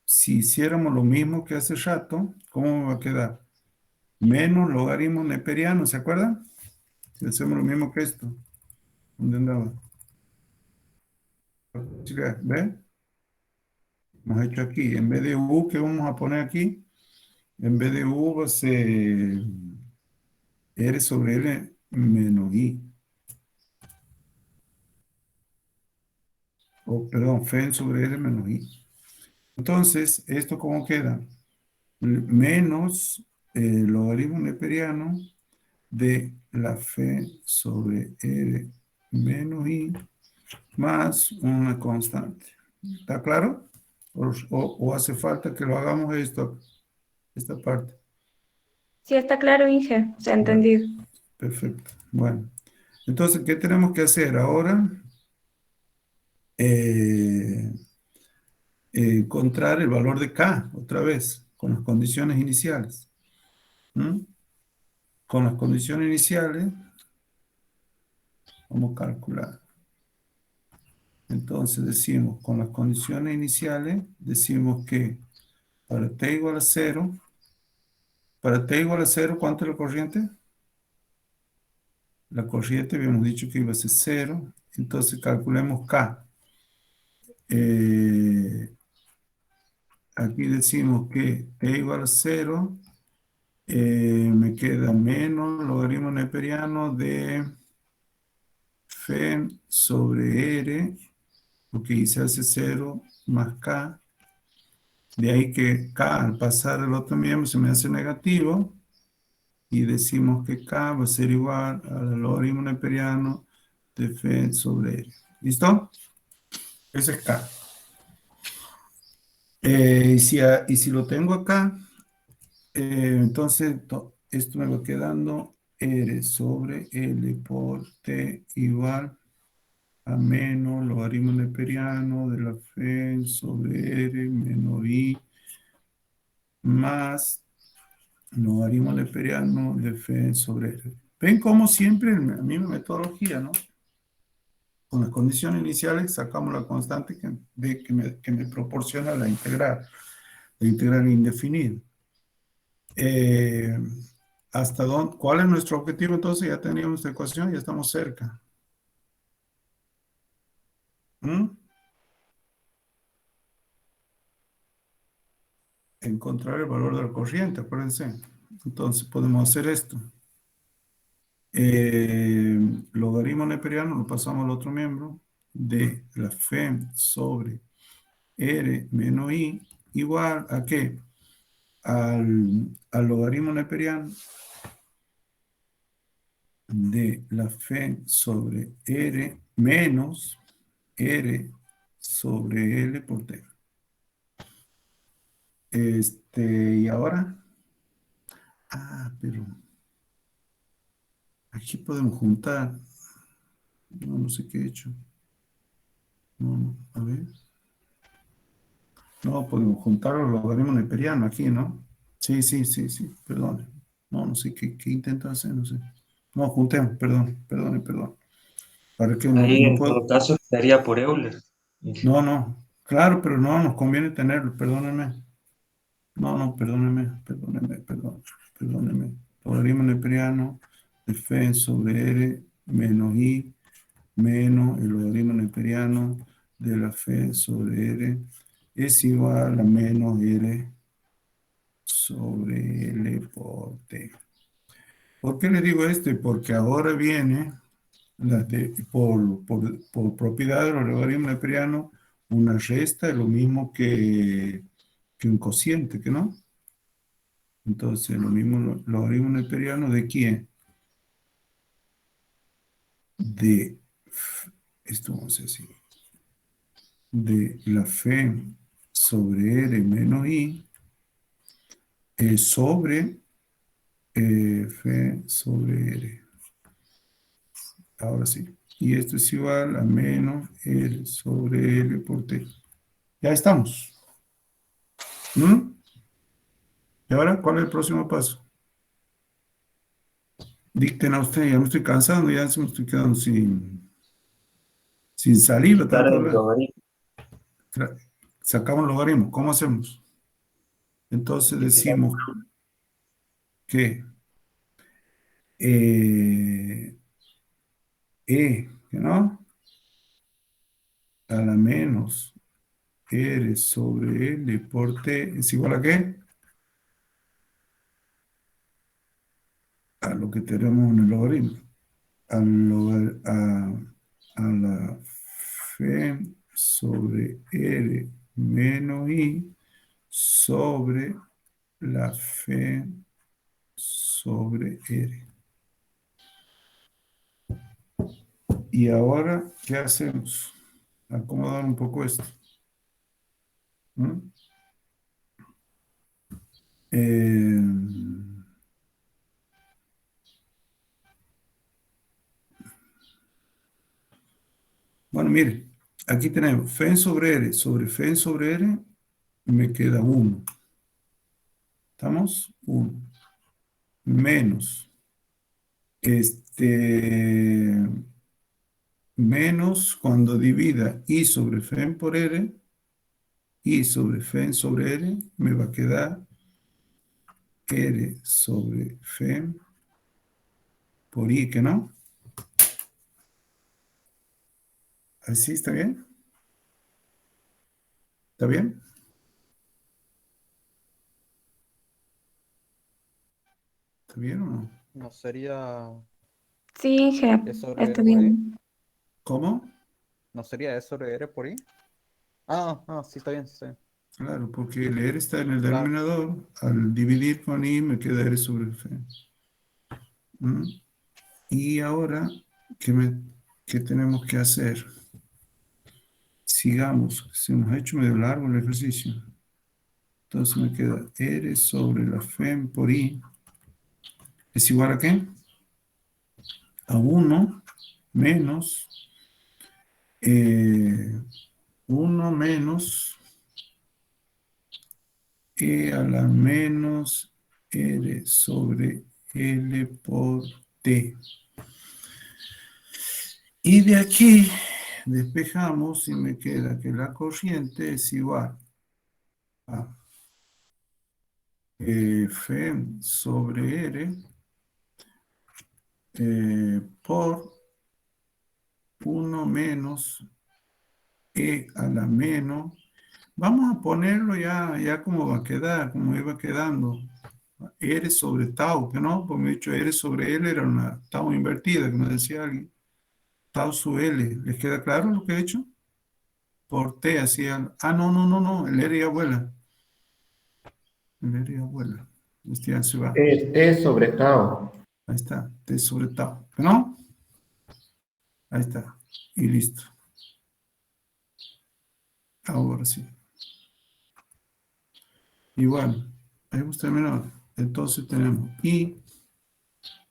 si hiciéramos lo mismo que hace rato, ¿cómo me va a quedar? Menos logaritmo neperiano, ¿se acuerdan? Si hacemos lo mismo que esto. ¿Dónde andaba? ¿Ven? Hemos hecho aquí. En vez de U, ¿qué vamos a poner aquí? En vez de U va a ser R sobre L menos I. O, perdón, F sobre L menos I. Entonces, ¿esto cómo queda? Menos el logaritmo neperiano de la F sobre R menos I más una constante. ¿Está claro? ¿O hace falta que lo hagamos esta parte? Sí, está claro, Inge, se ha Bueno, entendido. perfecto. Bueno, entonces, ¿qué tenemos que hacer ahora? Encontrar el valor de K, otra vez, con las condiciones iniciales. ¿Mm? Con las condiciones iniciales, vamos a calcular. Entonces decimos, con las condiciones iniciales, decimos que para t igual a 0, para t igual a 0, ¿cuánto es la corriente? La corriente habíamos dicho que iba a ser 0, entonces calculemos K. Aquí decimos que t igual a 0, me queda menos logaritmo neperiano de F sobre R, porque se hace 0 más K. De ahí que K al pasar al otro miembro se me hace negativo. Y decimos que K va a ser igual al logaritmo neperiano de F sobre R. ¿Listo? Ese es K. Y si lo tengo acá, entonces esto me va quedando R sobre L por T igual a menos logaritmo neperiano de la F sobre R menos I más logaritmo neperiano de F sobre R. Ven como siempre la misma metodología, ¿no? Con las condiciones iniciales sacamos la constante que me proporciona la integral indefinida. ¿Hasta dónde? ¿Cuál es nuestro objetivo? Entonces ya teníamos esta ecuación, ya estamos cerca. ¿Mm? Encontrar el valor de la corriente, acuérdense. Entonces podemos hacer esto. Logaritmo neperiano lo pasamos al otro miembro de la F sobre R menos I igual a ¿qué? Al logaritmo neperiano de la F sobre R menos R sobre L por T. Y ahora, pero aquí podemos juntar. No sé qué he hecho. No, a ver. No, podemos juntar los logaritmos neperianos aquí, ¿no? Sí, perdón. No sé qué intento hacer, no sé. No, juntemos, perdón. Para que Ahí no en todo puedo. caso quedaría por Euler. No, claro, pero no nos conviene tenerlo, perdónenme. No, perdónenme. Logaritmo neperiano de F sobre R menos I menos el logaritmo neperiano de la F sobre R es igual a menos R sobre L por T. ¿Por qué le digo esto? Porque ahora viene por propiedad de los logaritmos neperianos, una resta es lo mismo que un cociente, ¿que no? Entonces, lo mismo logaritmo neperiano de quién? Esto vamos a decir, de la F sobre R menos I sobre F sobre R. Ahora sí. Y esto es igual a menos R sobre L por T. Ya estamos. ¿Mm? ¿Y ahora cuál es el próximo paso? Dicten a usted, ya me estoy cansando, ya se me estoy quedando sin saliva, Dar tanto el hablar. logaritmo. Sacamos el logaritmo, ¿cómo hacemos? Entonces decimos que ¿no? A la menos R sobre L por T es igual ¿a qué? A lo que tenemos en el logaritmo. A la F sobre R menos I sobre la F sobre R. Y ahora, ¿qué hacemos? Acomodar un poco esto. ¿Mm? Eh, bueno, mire, aquí tenemos F sobre R sobre F sobre R, me queda 1. ¿Estamos? 1. Menos. Menos cuando divida I sobre F por R, I sobre F sobre R, me va a quedar R sobre F por I, ¿que no? ¿Así está bien? ¿Está bien? ¿Está bien o no? No sería Sí, Inge, E sobre está R por I. bien. ¿Cómo? ¿No sería E sobre R por I? Ah, sí está bien, sí está bien. Claro, porque el R está en el Claro. denominador. Al dividir con I me queda R sobre F. ¿Mm? Y ahora, ¿qué tenemos que hacer? Sigamos. Se nos ha hecho medio largo el ejercicio. Entonces me queda R sobre la F por I. ¿Es igual a qué? A 1 menos 1 menos E a la menos R sobre L por T. Y de aquí despejamos y me queda que la corriente es igual a F sobre R por 1 menos E a la menos. Vamos a ponerlo ya como va a quedar, como iba quedando. R sobre tau, que no, porque me he dicho R sobre L era una tau invertida, que me decía alguien. Tau sub L. ¿Les queda claro lo que he hecho? Por T hacía. Ah, no, el R ya vuela. El R ya vuela. Este ya se va. Es sobre tau. Ahí está. T sobre tau. ¿No? Ahí está. Y listo. Ahora sí. Y bueno, ahí hemos terminado. Entonces tenemos I,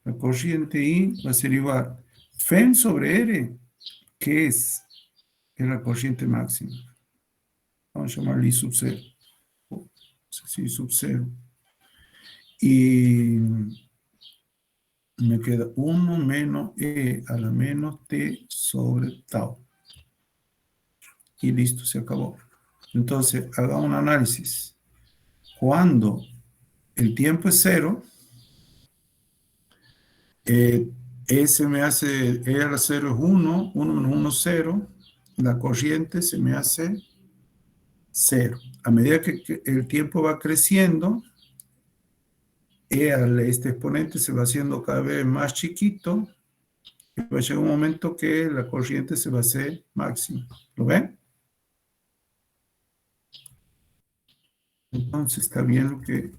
la corriente I va a ser igual. F sobre R, ¿qué es? Es la corriente máxima. Vamos a llamarle I sub 0. Sí, sub 0. Y me queda 1 menos E a la menos T sobre tau. Y listo, se acabó. Entonces, hagamos un análisis. Cuando el tiempo es 0, E se me hace, E a la 0 es 1, 1 menos 1 es 0, la corriente se me hace 0. A medida que el tiempo va creciendo, este exponente se va haciendo cada vez más chiquito y va a llegar un momento que la corriente se va a hacer máxima. ¿Lo ven? Entonces está bien lo que...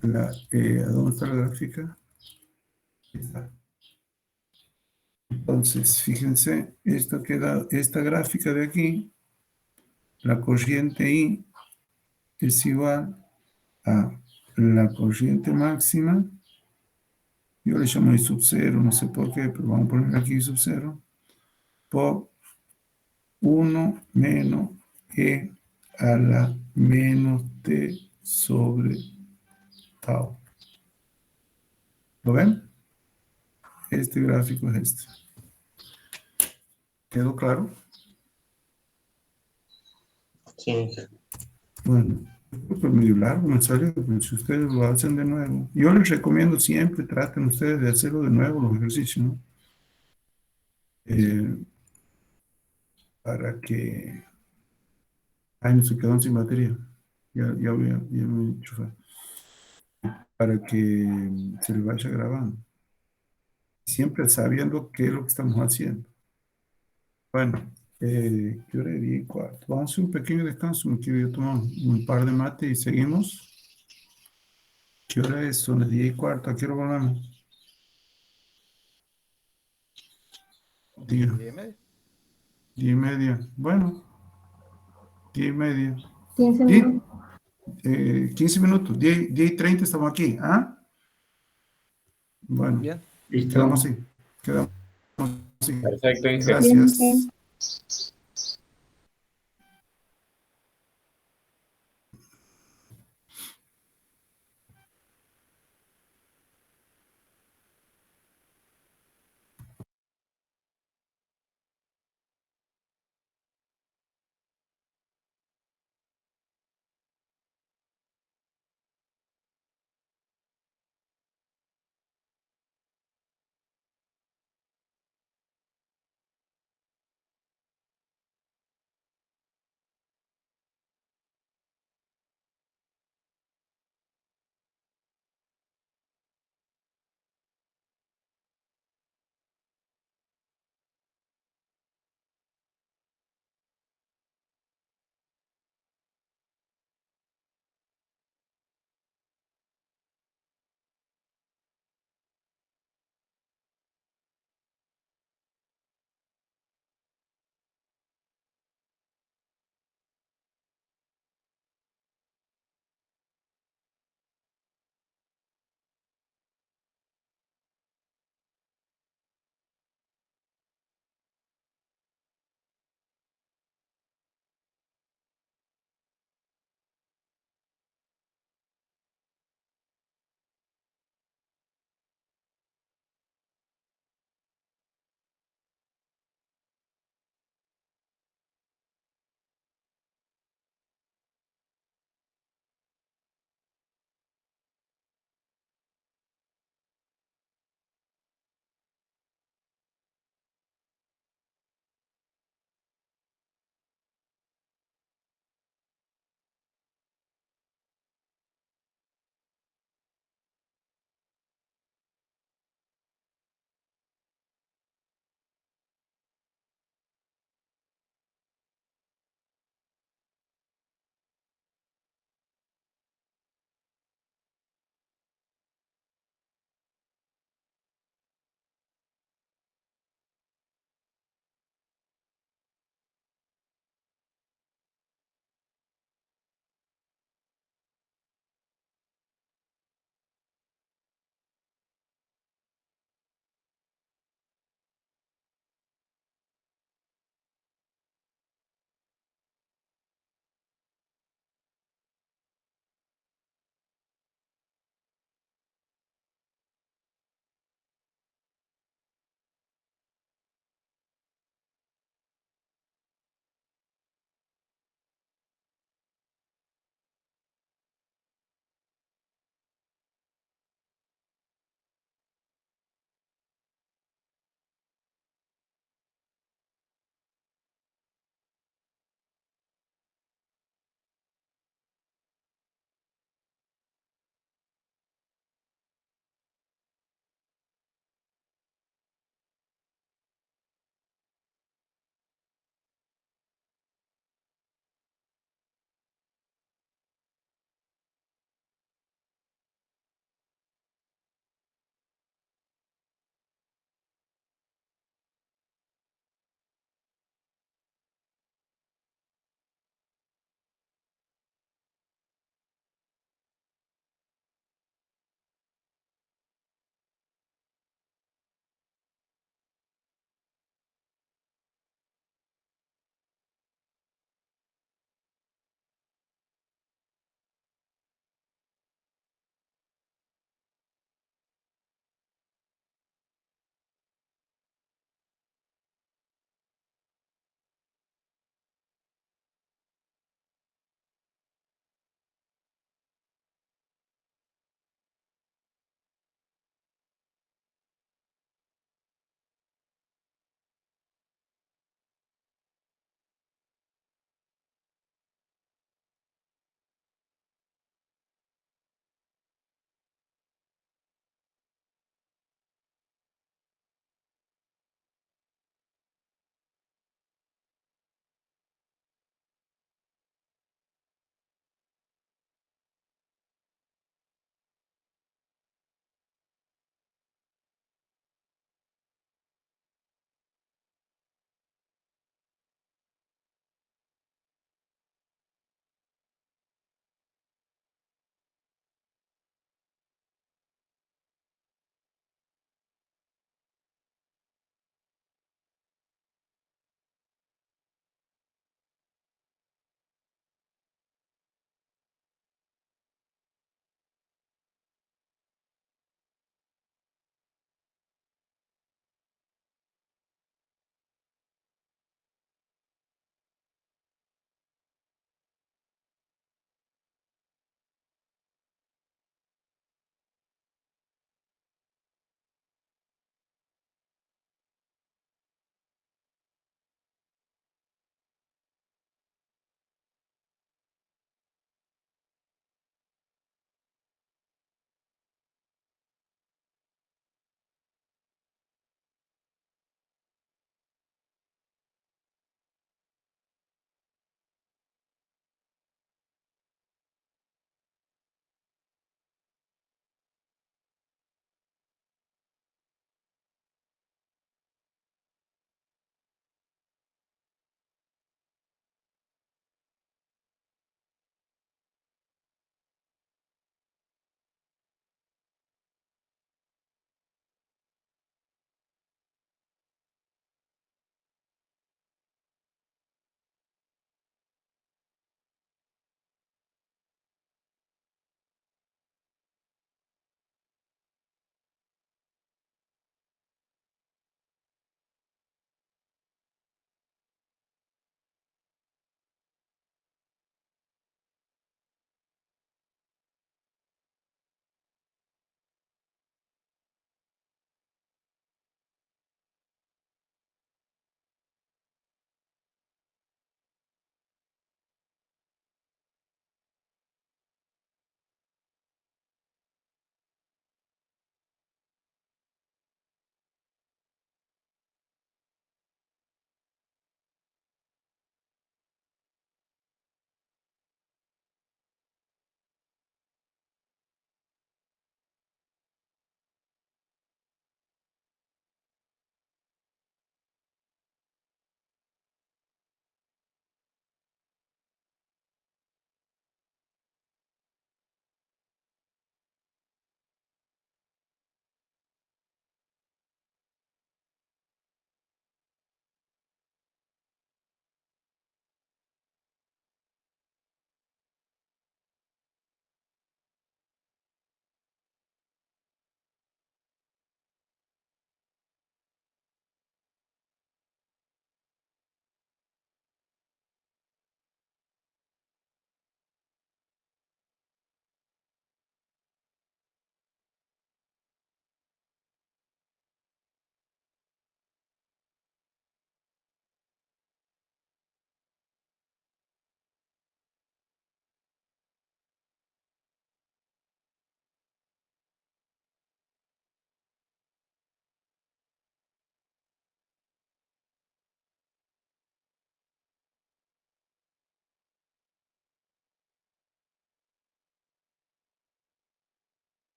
¿dónde está la gráfica? Ahí está. Entonces, fíjense, esta gráfica de aquí, la corriente I es igual a la corriente máxima, yo le llamo I sub 0, no sé por qué, pero vamos a poner aquí I sub 0, por 1 menos E a la menos T sobre tau. ¿Lo ven? Este gráfico es este. ¿Quedó claro? Sí, Bueno, pues medio largo me salió, pero si ustedes lo hacen de nuevo. Yo les recomiendo siempre, traten ustedes de hacerlo de nuevo los ejercicios, ¿no? Eh, para que... Ay, no se quedaron sin batería. Ya me enchufé. Para que se les vaya grabando. Siempre sabiendo qué es lo que estamos haciendo. Bueno, ¿qué hora es? 10:15. Vamos a hacer un pequeño descanso. Me quiero ir a tomar un par de mate y seguimos. ¿Qué hora es? Son las 10:15. ¿A qué hora volvemos? Diga, 10:30. 10:30. Bueno, 10:30. 15 10, minutos. 15 minutos. 10:30 estamos aquí. ¿Ah? Bueno, Bien. quedamos Listo. así. Quedamos así. Perfecto, Inge. Bien, Gracias. bien.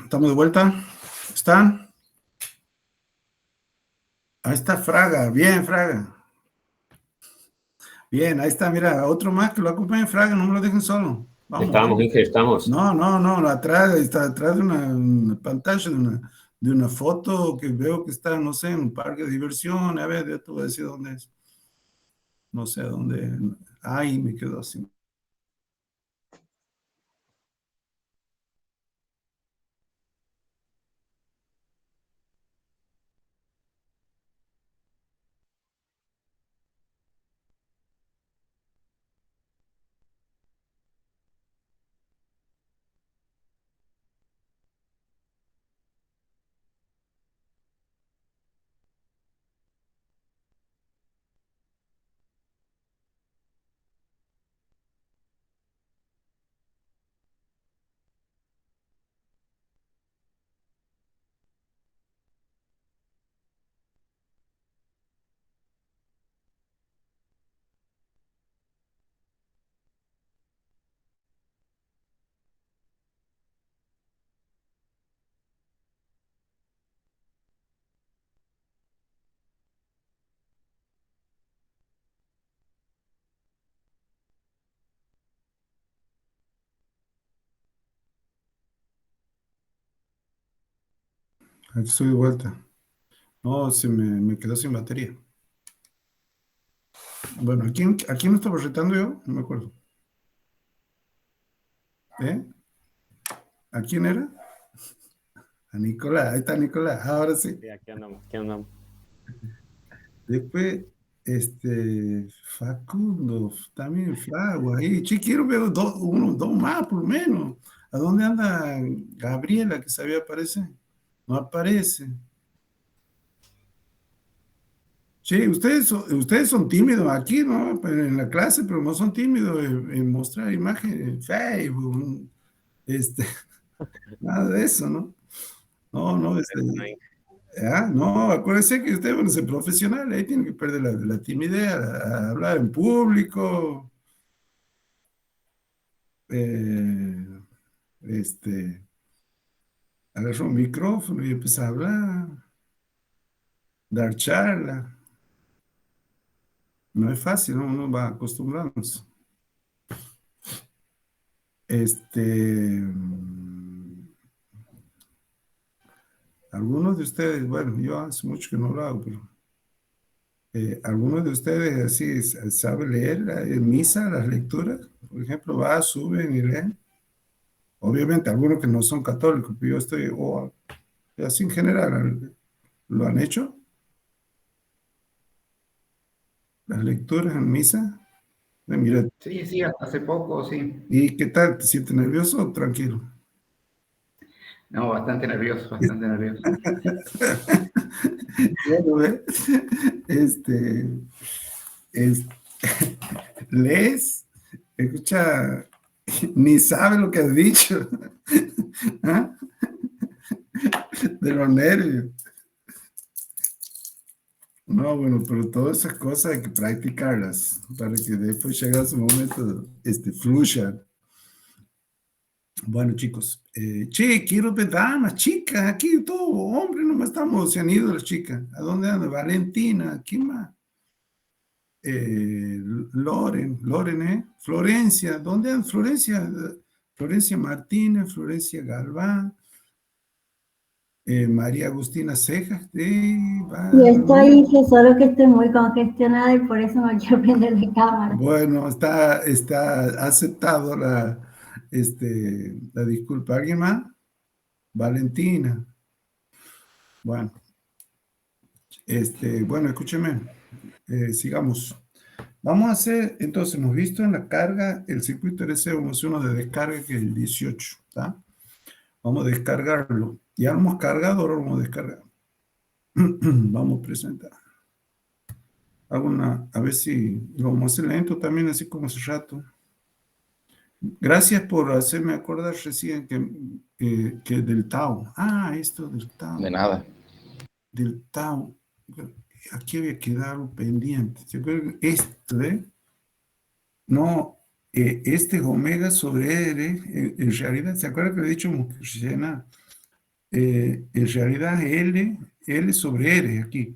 Estamos de vuelta. ¿Están? Ahí está Fraga. Bien, Fraga. Bien, ahí está. Mira, otro más que lo acompañe, Fraga. No me lo dejen solo. Vamos. Estamos, Inge, estamos. No. Atrás, está atrás de una pantalla, de una foto que veo que está, no sé, en un parque de diversión. A ver, yo te voy a decir dónde es. No sé dónde. Ay, me quedo así. Aquí estoy de vuelta. No, me quedó sin batería. Bueno, ¿a quién estaba retando yo? No me acuerdo. ¿Eh? ¿A quién era? A Nicolás, ahí está Nicolás, ahora sí. Sí, aquí andamos. Después, Facundo, también Fragua, ahí. Che, quiero ver dos más por lo menos. ¿A dónde anda Gabriela que sabía aparecer? No aparece. Che, ustedes son tímidos aquí, ¿no? En la clase, pero no son tímidos en mostrar imágenes en Facebook, nada de eso, ¿no? No, no, acuérdense que usted, bueno, es profesional, ahí tiene que perder la timidez, a hablar en público, eh, agarrar un micrófono y empezar a hablar, dar charla. No es fácil, ¿no? Uno va acostumbrarnos. Algunos de ustedes, bueno, yo hace mucho que no lo hago, pero algunos de ustedes así sabe leer en misa las lecturas, por ejemplo, va, suben y leen. Obviamente, algunos que no son católicos, pero yo estoy, así en general, ¿lo han hecho? Las lecturas en misa. Mira, Sí, hasta hace poco, sí. ¿y qué tal? ¿Te sientes nervioso o tranquilo? No, bastante nervioso, bastante nervioso. Bueno, ¿ve? Es- lees, escucha, ni sabe lo que has dicho. ¿Ah? De los nervios. No, bueno, pero todas esas cosas hay que practicarlas para que después llegue a su momento, fluya. Bueno, chicos, quiero ver damas, chicas, aquí todo, hombre, nomás estamos, se han ido las chicas. ¿A dónde anda? Valentina, ¿quién más? Loren, Florencia, ¿dónde anda Florencia? Florencia Martínez, Florencia Galván, María Agustina Cejas, Y estoy, solo que estoy muy congestionada y por eso no quiero prender la cámara. Bueno, está aceptado la disculpa. ¿Alguien más? Valentina. Bueno, bueno, escúcheme, sigamos. Vamos a hacer, entonces, hemos visto en la carga el circuito RC, vamos a hacer uno de descarga que es el 18, ¿está? Vamos a descargarlo. Ya lo hemos cargado, ahora lo vamos a descargar. Vamos a presentar. A ver si lo vamos a hacer lento también, así como hace rato. Gracias por hacerme acordar recién que del Tao. Esto del Tao. De nada. Del Tao. Aquí había quedado pendiente. ¿Se acuerdan? Esto, ¿eh? No, este es omega sobre R, en realidad, ¿se acuerda que le he dicho Mukushena? En realidad L sobre R aquí.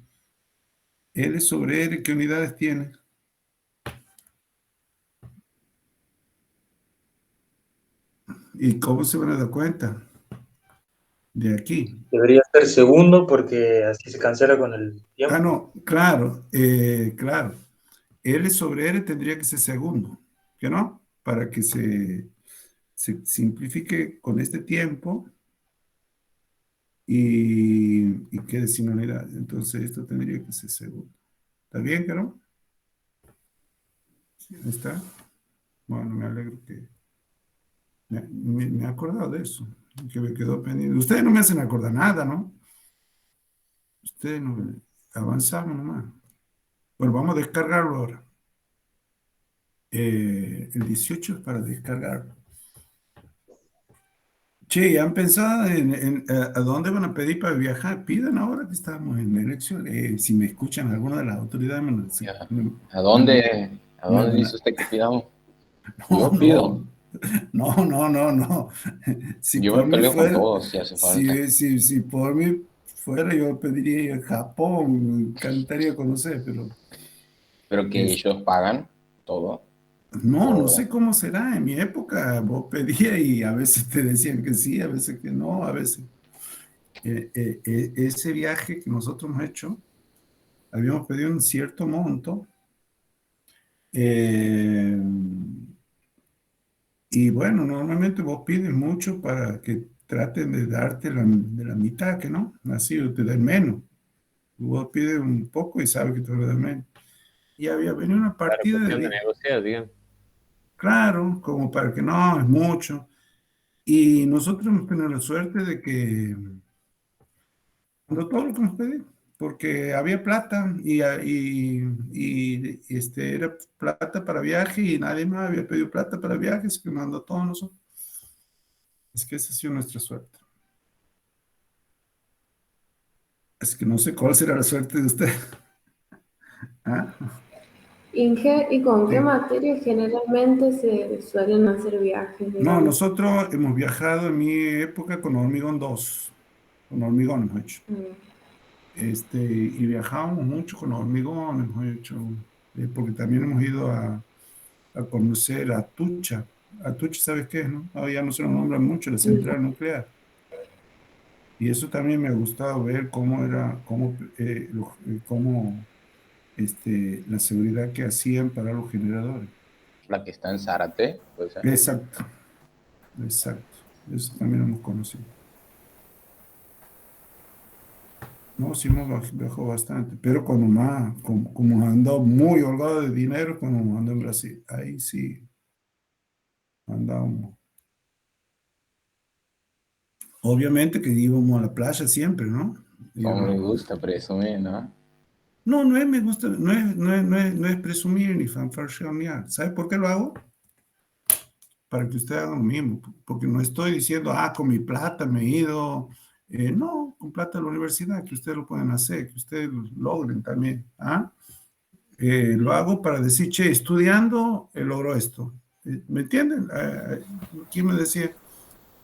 L sobre R, ¿qué unidades tiene? ¿Y cómo se van a dar cuenta? De aquí. Debería ser segundo porque así se cancela con el tiempo. Ah, no, claro, claro. L sobre R tendría que ser segundo, ¿que no? Para que se simplifique con este tiempo y quede sin unidad. Entonces esto tendría que ser segundo. ¿Está bien, que no? Sí, ahí está. Bueno, me alegro que me he acordado de eso, que me quedó pendiente. Ustedes no me hacen acordar nada, ¿no? Ustedes no avanzamos nomás. Bueno, vamos a descargarlo ahora. El 18 es para descargarlo. Che, ¿ya han pensado a dónde van a pedir para viajar? Pidan ahora que estamos en elecciones. Si me escuchan alguna de las autoridades, ¿A dónde dice usted que pidamos? Yo pido. No. Si Yo por me mí peleo con fuera, todos si hace falta. si por mí fuera, yo pediría Japón, me encantaría conocer, Pero que ellos pagan todo. no sé cómo será. En mi época vos pedías y a veces te decían que sí, a veces que no, a veces. Ese viaje que nosotros hemos hecho, habíamos pedido un cierto monto. Y bueno, normalmente vos pides mucho para que traten de darte de la mitad, que no, así te dan menos. Vos pides un poco y sabes que te lo dan menos. Y había venido una Claro, partida cuestión de negociar, digamos. claro, como para que no, es mucho. Y nosotros hemos tenido la suerte de que cuando todo lo que nos pedí, porque había plata era plata para viaje y nadie más había pedido plata para viaje, así que mandó todos nosotros. Es que esa ha sido nuestra suerte. Es que no sé cuál será la suerte de usted. ¿Ah? Inge, ¿y con qué Sí. materias generalmente se suelen hacer viajes, No, digamos? nosotros hemos viajado en mi época con hormigón 2. Con hormigón hemos hecho. Y viajábamos mucho con hormigón, hemos hecho, porque también hemos ido a conocer a Atucha. Atucha, ¿sabes qué es, no? Ahora ya no se lo nombran mucho, la central nuclear. Y eso también me ha gustado ver cómo era, la seguridad que hacían para los generadores. La que está en Zárate, pues. Exacto. Eso también hemos conocido. No, sí hemos viajado bastante, pero como andado muy holgado de dinero, cuando ando en Brasil, ahí sí andábamos. Obviamente que íbamos a la playa siempre, ¿no? Como me gusta presumir, ¿no? No me gusta, no es presumir ni fanfarronear. ¿Sabe por qué lo hago? Para que usted haga lo mismo, porque no estoy diciendo, con mi plata me he ido. No, con plata de la universidad, que ustedes lo pueden hacer, que ustedes lo logren también. Lo hago para decir, che, estudiando, logró esto. ¿Me entienden? ¿Quién me decía?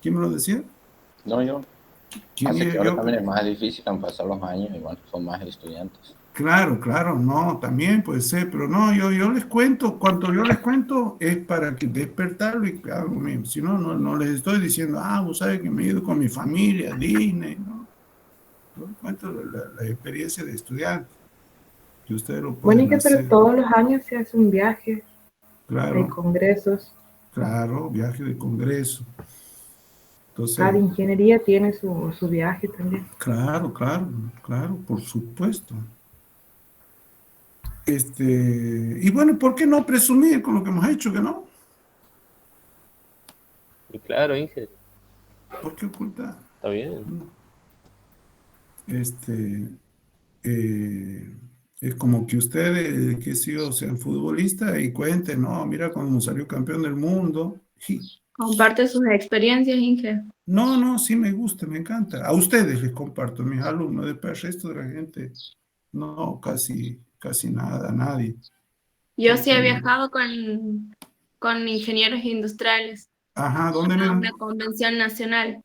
¿Quién me lo decía? No, yo. ¿Quién Así que ahora yo? también es más difícil, han pasado los años y bueno, son más estudiantes. Claro, no, también puede ser, pero no, yo les cuento, cuando yo les cuento es para que despertarlo y hagan lo mismo. Si no, no les estoy diciendo, vos sabes que me he ido con mi familia a Disney, ¿no? Yo les cuento la experiencia de estudiante, que ustedes lo Bueno, pueden pero hacer. todos los años se hace un viaje de Claro, congresos. claro, viaje de congreso. Entonces, Cada ingeniería tiene su viaje también. claro, por supuesto. Y bueno, ¿por qué no presumir con lo que hemos hecho, que no? Y claro, Inge, ¿Por qué ocultar? está bien. Es como que ustedes, que sean futbolistas y cuenten, no, mira cuando salió campeón del mundo. Comparte sus experiencias, Inge. No, sí me gusta, me encanta. A ustedes les comparto, mis alumnos, después el resto de la gente, no, casi nada, nadie. Yo sí he viajado con con ingenieros industriales Ajá, ¿dónde a eran? una convención nacional.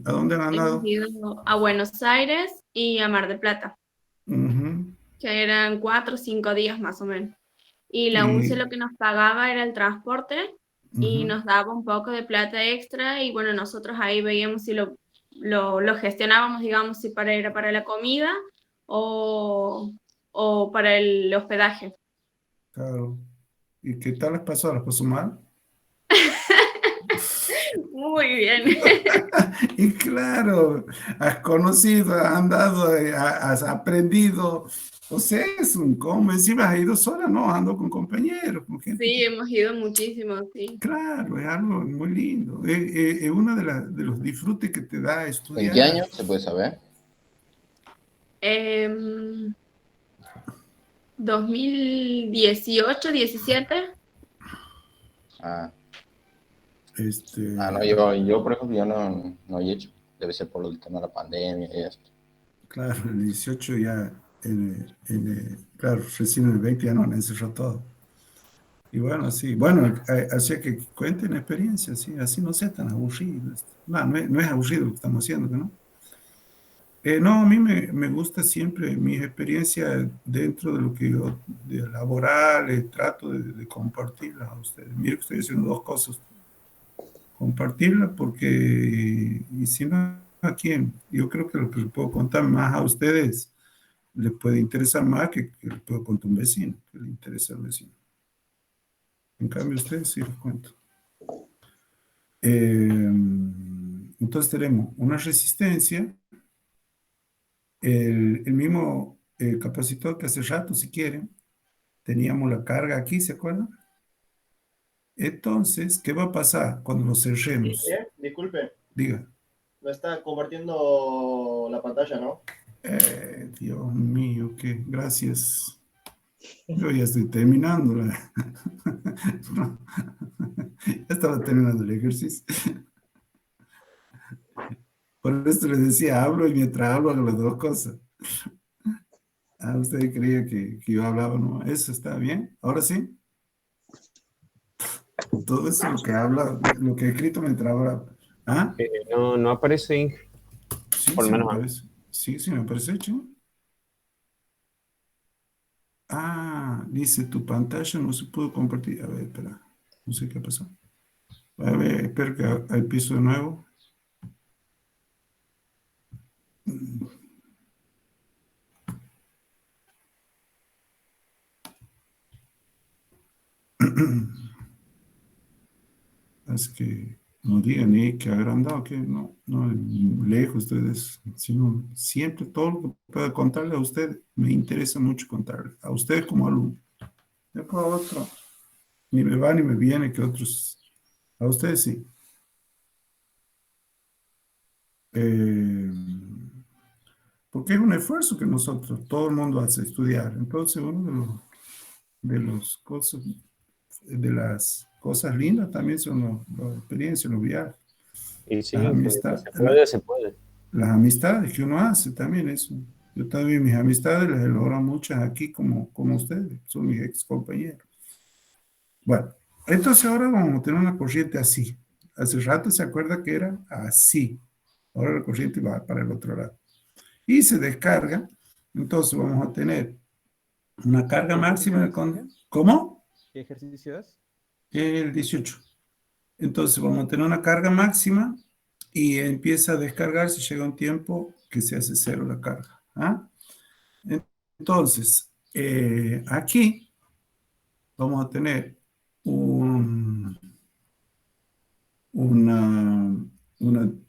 ¿A dónde han Hemos andado? ido a Buenos Aires y a Mar del Plata, Ujú. que eran 4 o 5 días más o menos. Y la UNCE Y, lo que nos pagaba era el transporte y ujú, nos daba un poco de plata extra y bueno, nosotros ahí veíamos si lo gestionábamos, digamos, si era para la comida o para el hospedaje. claro. ¿Y qué tal les pasó? ¿Les pasó mal? Muy bien. Y claro, has conocido, has andado, has aprendido. O sea, es un combo. Encima has ido sola, no, ando con compañeros, con gente Sí, que, hemos ido muchísimo, sí. claro, es algo muy lindo. Es uno de los disfrutes que te da ¿En qué estudiar. año se puede saber? 2018, 17. Ah, Este, no, yo, por ejemplo, yo no he hecho. Debe ser por el tema de la pandemia y esto. claro, el 18 ya, claro, recién en el 20 ya no han encerrado todo. Y bueno, sí, bueno, hacía que cuenten experiencias, sí, así no sea tan aburrido. No, no es aburrido lo que estamos haciendo, ¿no? No, a mí me gusta siempre mi experiencia dentro de lo que yo, de laboral, trato de compartirla a ustedes. Mire que estoy haciendo dos cosas. Compartirla porque, y si no, ¿a quién? Yo creo que lo que les puedo contar más a ustedes les puede interesar más que les puedo contar a un vecino, que le interesa al vecino. En cambio, ustedes sí les cuento. Entonces tenemos una resistencia, el mismo capacitor que hace rato, si quieren, teníamos la carga aquí, ¿se acuerdan? Entonces, ¿qué va a pasar cuando lo cerremos? Disculpe, Diga. no está compartiendo la pantalla, ¿no? Dios mío, qué gracias. Yo ya estoy terminando. Ya estaba terminando el ejercicio. Por eso les decía, hablo y mientras hablo hago las dos cosas. Ah, usted creía que yo hablaba, ¿no? Eso está bien. Ahora sí. Todo eso lo que habla, lo que he escrito mientras habla. ¿Ah? No aparece Inge. Sí, Por lo sí me menos. parece. Sí, sí me parece hecho. Ah, dice tu pantalla no se pudo compartir. A ver, espera. No sé qué pasó. A ver, espero que hay piso de nuevo. Es que no digan ni que agrandado, que no, no lejos ustedes, sino siempre todo lo que pueda contarle a usted, me interesa mucho contarle, a usted como alumno. Después a otro, ni me va ni me viene que otros, a ustedes sí. Eh, porque es un esfuerzo que nosotros, todo el mundo hace estudiar. Entonces, uno de las cosas lindas también son las experiencias, los viajes. Y sí, Las Inge, amistades, se puede. las amistades que uno hace también eso. Yo también mis amistades las he logrado muchas aquí como ustedes, son mis ex compañeros. Bueno, entonces ahora vamos a tener una corriente así. Hace rato se acuerda que era así. Ahora la corriente va para el otro lado. Y se descarga. Entonces vamos a tener una carga máxima. ¿Cómo? ¿Qué ejercicio es? El 18. Entonces vamos a tener una carga máxima y empieza a descargarse, llega un tiempo que se hace cero la carga. ¿Ah? Entonces, aquí vamos a tener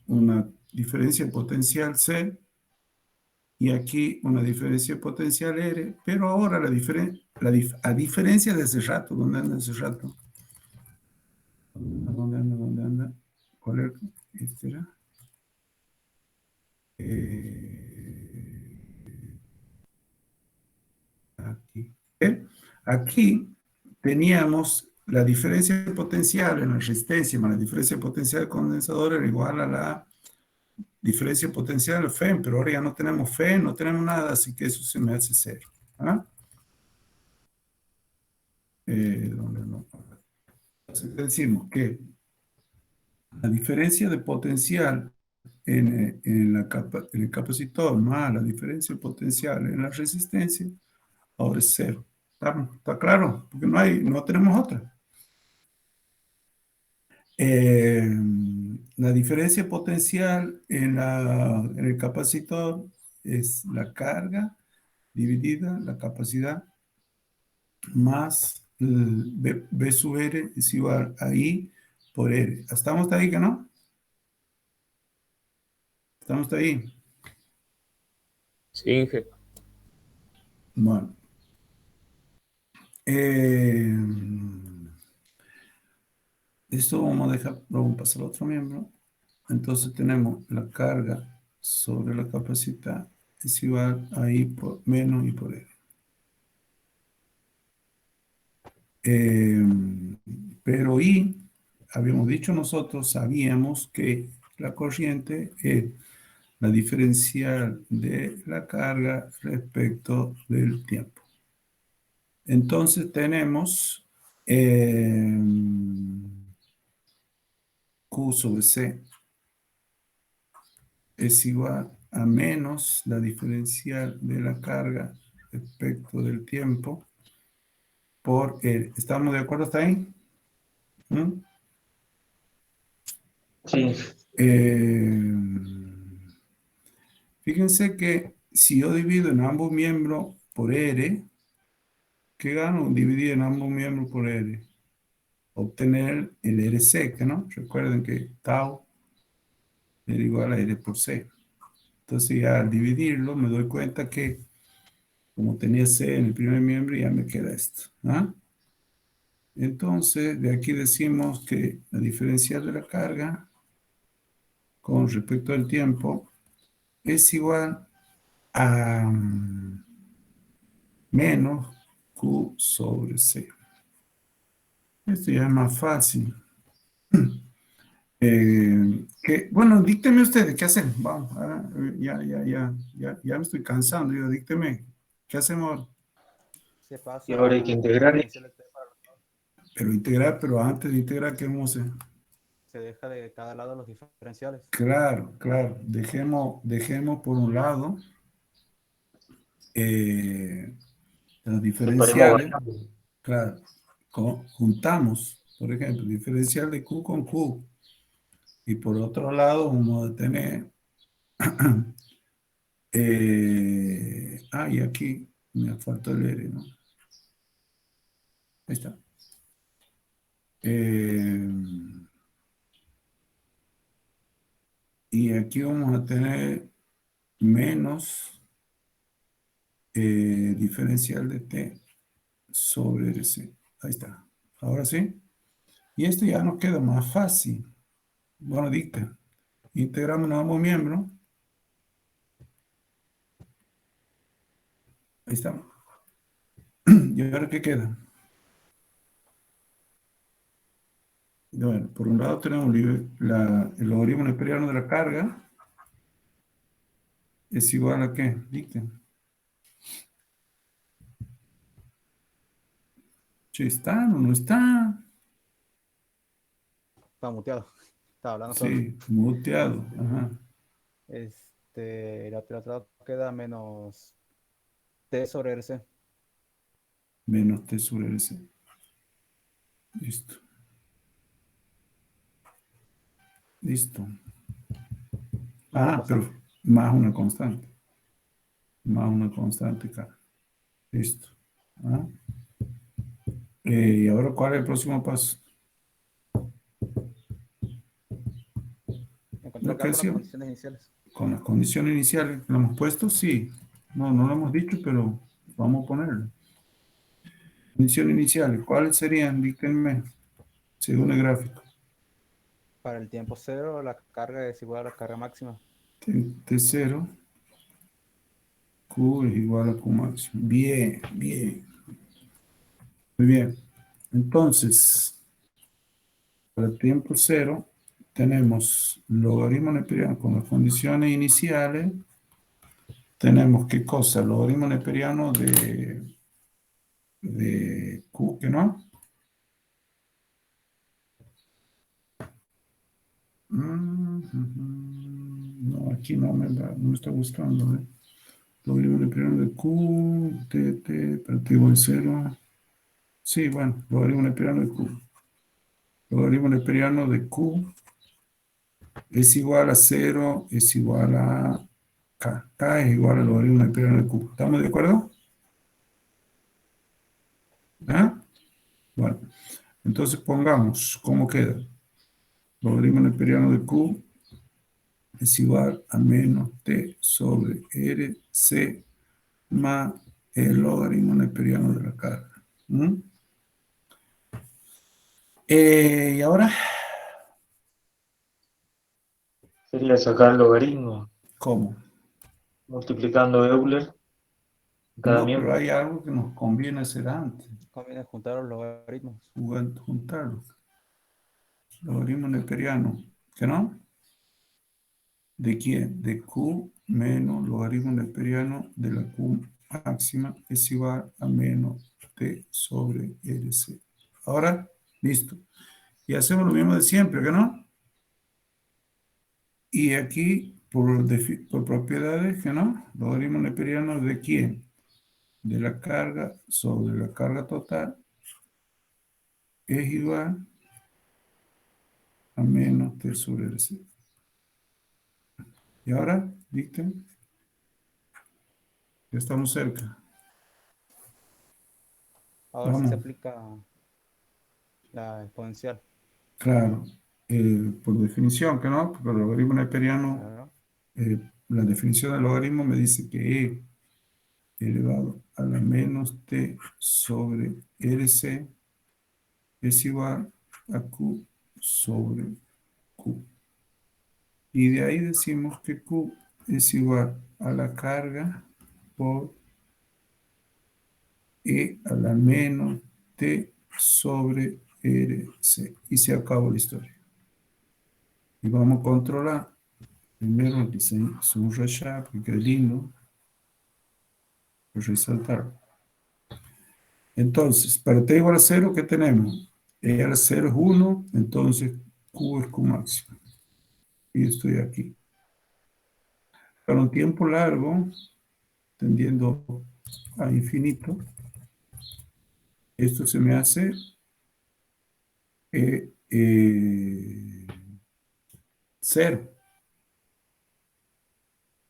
una diferencia potencial C y aquí una diferencia potencial R, pero ahora a diferencia de hace rato, ¿dónde anda hace rato? ¿Dónde anda? ¿Dónde anda? ¿Cuál era? Este era. Aquí. Aquí teníamos la diferencia potencial en la resistencia más la diferencia potencial del condensador era igual a la diferencia potencial del FEM, pero ahora ya no tenemos FEM, no tenemos nada, así que eso se me hace cero. ¿Ah? ¿Dónde no? Entonces decimos que la diferencia de potencial en el capacitor más la diferencia de potencial en la resistencia, ahora es cero. ¿Está claro? Porque no tenemos otra. La diferencia potencial en el capacitor es la carga dividida la capacidad más B sub R es igual a I por R. ¿Estamos hasta ahí que no? ¿Estamos hasta ahí? Sí, Inge. Bueno. Esto vamos a pasar a otro miembro. Entonces tenemos la carga sobre la capacidad es igual a I por menos I por R. Pero I, habíamos dicho nosotros, sabíamos que la corriente es la diferencial de la carga respecto del tiempo. Entonces tenemos Q sobre C es igual a menos la diferencial de la carga respecto del tiempo por R. ¿Estamos de acuerdo hasta ahí? ¿Mm? Sí. Fíjense que si yo divido en ambos miembros por R, ¿qué gano? Dividir en ambos miembros por R. Obtener el R sec, ¿no? Recuerden que tau era igual a R por C. Entonces ya al dividirlo me doy cuenta que como tenía C en el primer miembro ya me queda esto. ¿Ah? Entonces de aquí decimos que la diferencial de la carga con respecto al tiempo es igual a menos Q sobre C. Esto ya es más fácil. Bueno, dícteme ustedes, ¿qué hacen? Vamos, ahora, ya me estoy cansando. Yo, dícteme, ¿qué hacemos ahora? Se pasa Y ahora hay que integrar. Pero integrar, pero antes de integrar, ¿qué vamos a hacer? se deja de cada lado los diferenciales. Claro. Dejemos por un lado los diferenciales. Claro, juntamos, por ejemplo, diferencial de Q con Q. Y por otro lado vamos a tener... y aquí me faltó el R, ¿no? Ahí está. Y aquí vamos a tener menos diferencial de T sobre RC. Ahí está. Ahora sí. Y esto ya nos queda más fácil. Bueno, dicta. Integramos nuevo miembro. Ahí está. ¿Y ahora qué queda? Bueno, por un lado tenemos el logaritmo neperiano de la carga. ¿Es igual a qué? Dicten. Che, ¿está o no está? Está muteado. Está hablando solo. Sí, muteado. Ajá. El otro lado queda menos T sobre RC. Menos T sobre RC. Listo. Pero más una constante. Más una constante acá. Listo. Y ahora, ¿cuál es el próximo paso? Encontrar acá con las condiciones iniciales. Con las condiciones iniciales, ¿lo hemos puesto? Sí. No lo hemos dicho, pero vamos a ponerlo. Condiciones iniciales, ¿cuáles serían? Díganme, según el gráfico. Para el tiempo cero, la carga es igual a la carga máxima. T0, Q es igual a Q máximo. Bien. Muy bien. Entonces, para el tiempo cero, tenemos logaritmo neperiano con las condiciones iniciales. Tenemos, ¿qué cosa? Logaritmo neperiano de Q, ¿que no? No, aquí no me está gustando. Logaritmo neperiano de Q, pero te digo el 0. Sí, bueno, logaritmo neperiano de Q. Logaritmo neperiano de Q es igual a 0, es igual a K. K es igual al logaritmo neperiano de Q. ¿Estamos de acuerdo? ¿Ah? Bueno, entonces pongamos, ¿cómo queda? Logaritmo neperiano de Q es igual a menos T sobre RC más el logaritmo neperiano de la carga. Y ahora, Sería sacar el logaritmo, ¿cómo? multiplicando Euler en cada No, pero miembro. hay algo que nos conviene hacer antes, Conviene juntar los logaritmos. juntarlos. Logaritmo neperiano, ¿qué no? ¿De quién? De Q menos logaritmo neperiano de la Q máxima es igual a menos T sobre LC. Ahora, listo. Y hacemos lo mismo de siempre, ¿qué no? Y aquí, por propiedades, ¿qué no? Logaritmo neperiano de quién? De la carga sobre la carga total es igual a menos T sobre LC. Y ahora, ¿viste? Ya estamos cerca. Ahora sí se Vamos. aplica la exponencial. Claro, por definición, que no, porque el logaritmo neperiano, Claro. la definición del logaritmo me dice que e elevado a la menos t sobre RC es igual a q sobre q. Y de ahí decimos que q es igual a la carga por e a la menos t sobre RC. Y se acabó la historia. Y vamos a controlar. Primero el diseño, subrayar, porque queda lindo. Resaltar. Entonces, para t igual a 0, ¿qué tenemos? E a 0 es 1, entonces Q es Q máximo. Y estoy aquí. Para un tiempo largo, tendiendo a infinito, esto se me hace 0.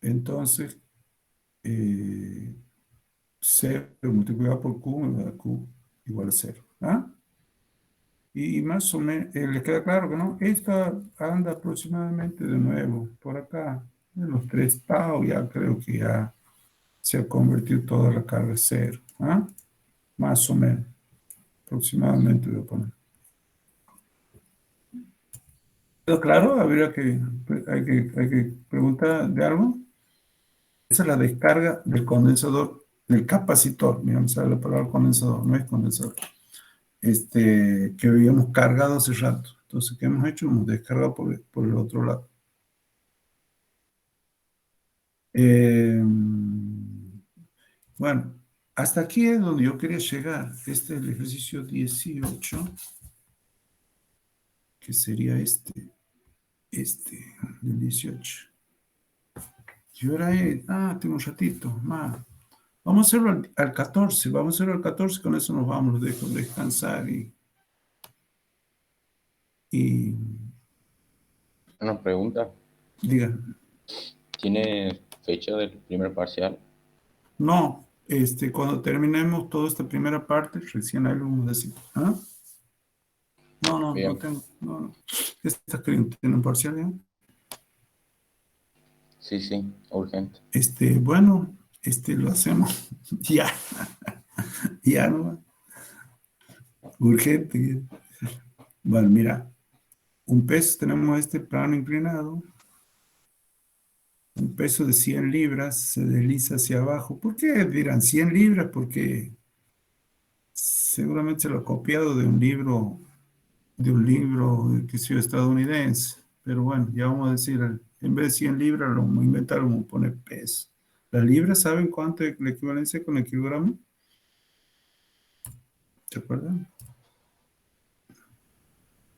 Entonces, 0 multiplicado por Q me da Q igual a 0. ¿Ah? Y más o menos, ¿le queda claro que no? Esta anda aproximadamente de nuevo por acá, en los 3 tau, ya creo que ya se ha convertido toda la carga en 0. ¿Ah? Más o menos, aproximadamente voy a poner. ¿Quedó claro? Hay que preguntar de algo. Esa es la descarga del condensador, del capacitor. Mira, me sale la palabra condensador, no es condensador. Que habíamos cargado hace rato. Entonces, ¿qué hemos hecho? Hemos descargado por el otro lado. Bueno, hasta aquí es donde yo quería llegar. Este es el ejercicio 18, que sería este, del 18. Y ahora tengo un ratito más. Vamos a hacerlo al 14, vamos a hacerlo al 14, con eso nos vamos, los dejo descansar y Una pregunta. diga, ¿Tiene fecha del primer parcial? no, cuando terminemos toda esta primera parte, recién ahí lo vamos a decir. ¿Ah? No Bien. tengo, no. ¿Estás queriendo tener un parcial ya? Sí, urgente. Bueno, lo hacemos ya, ya no, urgente. Bueno, mira, un peso, tenemos este plano inclinado, un peso de 100 libras se desliza hacia abajo. ¿Por qué dirán 100 libras? Porque seguramente se lo ha copiado de un libro, que sea estadounidense. Pero bueno, ya vamos a decir, en vez de 100 libras, lo vamos a inventar, vamos a poner peso. ¿Las libras saben cuánto es la equivalencia con el kilogramo? ¿Se acuerdan?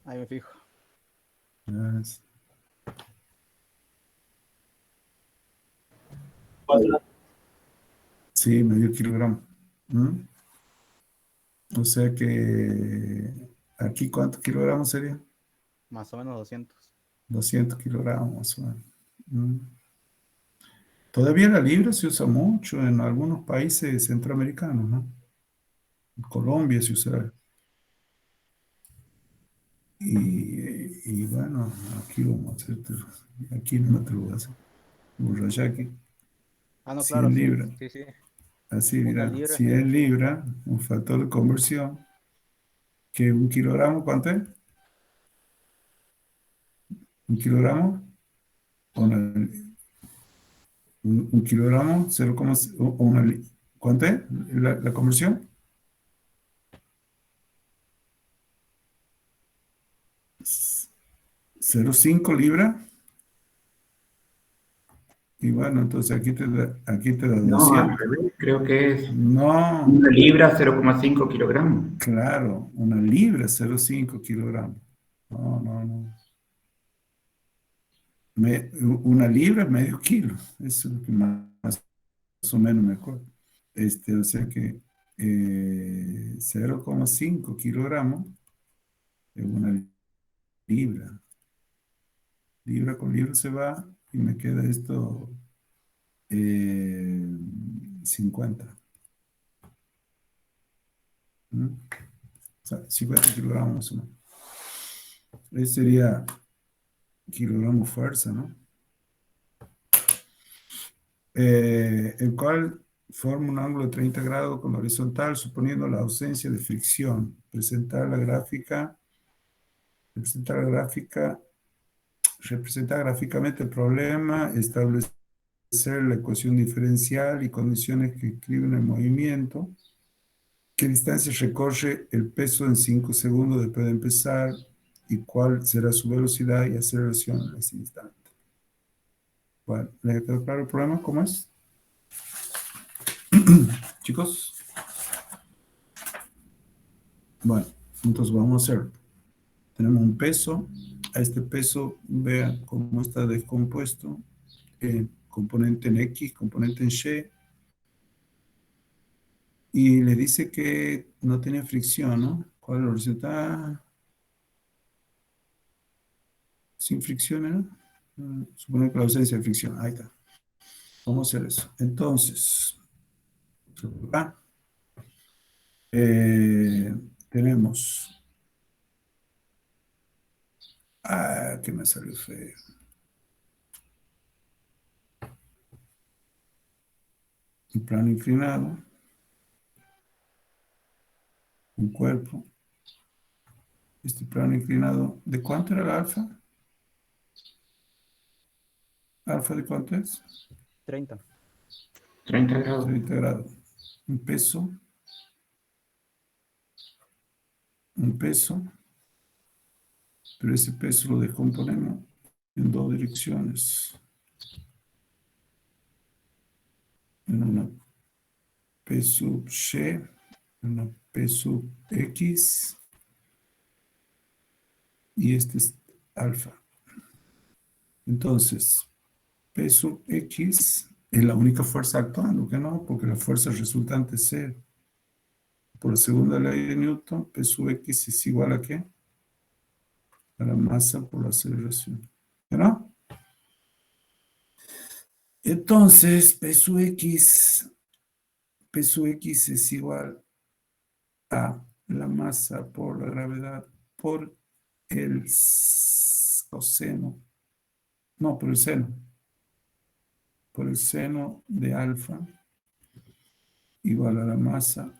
Ahí me fijo. Sí, medio kilogramo. O sea que aquí, ¿cuántos kilogramos sería? Más o menos 200. 200 kilogramos más o menos. Todavía la libra se usa mucho en algunos países centroamericanos, ¿no? En Colombia se usa. Y bueno, aquí vamos a hacer, aquí no te lo voy a hacer. Burrayaki, Ah, no, claro, 100 sí, libras. sí, sí. Así, Una mira, libra. 100 libras, un factor de conversión, que un kilogramo, ¿cuánto es? ¿Un kilogramo? Un kilogramo, 0, ¿cuánto es la conversión? 0,5 libras. Y bueno, entonces aquí te da No, al 200. revés, creo que es No, una libra, 0,5 kilogramos. claro, una libra, 0,5 kilogramos. No, no, no. Una libra es medio kilo. Eso es lo que más o menos me acuerdo. O sea que 0,5 kilogramos es una libra. Libra con libra se va y me queda esto 50. ¿Mm? O sea, 50 kilogramos más o menos. Ese sería kilogramo fuerza, ¿no? El cual forma un ángulo de 30 grados con la horizontal, suponiendo la ausencia de fricción. Representar gráficamente el problema, establecer la ecuación diferencial y condiciones que escriben el movimiento. ¿Qué distancia recorre el peso en 5 segundos después de empezar? ¿Y cuál será su velocidad y aceleración en ese instante? Bueno, ¿les quedó claro el problema? ¿Cómo es? Chicos. Bueno, entonces vamos a hacer. Tenemos un peso. A este peso, vean cómo está descompuesto. Componente en X, componente en Y. Y le dice que no tiene fricción, ¿no? ¿Cuál es la velocidad? Sin fricción, ¿no? Supone que la ausencia de fricción. Ahí está. Vamos a hacer eso. Entonces, tenemos. Que me salió feo. Un plano inclinado. Un cuerpo. Este plano inclinado. ¿De cuánto era el alfa? ¿Alfa de cuánto es? 30. 30 grados. 30 grados. Un peso. Pero ese peso lo descomponemos en dos direcciones. En una P sub Y, en una P sub X, y este es alfa. Entonces, P sub X es la única fuerza actuando, ¿que no? Porque la fuerza resultante es cero. Por la segunda ley de Newton, P sub X es igual ¿a qué? A la masa por la aceleración. ¿No? Entonces, P sub X es igual a la masa por la gravedad por el coseno. No, por el seno. Por el seno de alfa igual a la masa.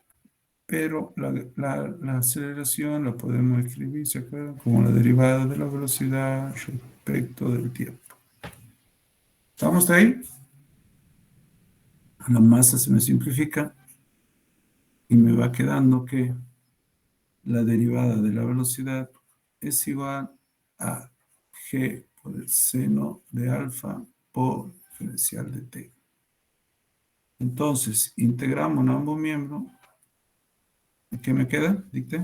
Pero la aceleración la podemos escribir, ¿se acuerdan? Como la derivada de la velocidad respecto del tiempo. ¿Estamos ahí? La masa se me simplifica y me va quedando que la derivada de la velocidad es igual a g por el seno de alfa por diferencial de t. Entonces, integramos en ambos miembros. ¿Qué me queda? Dicte.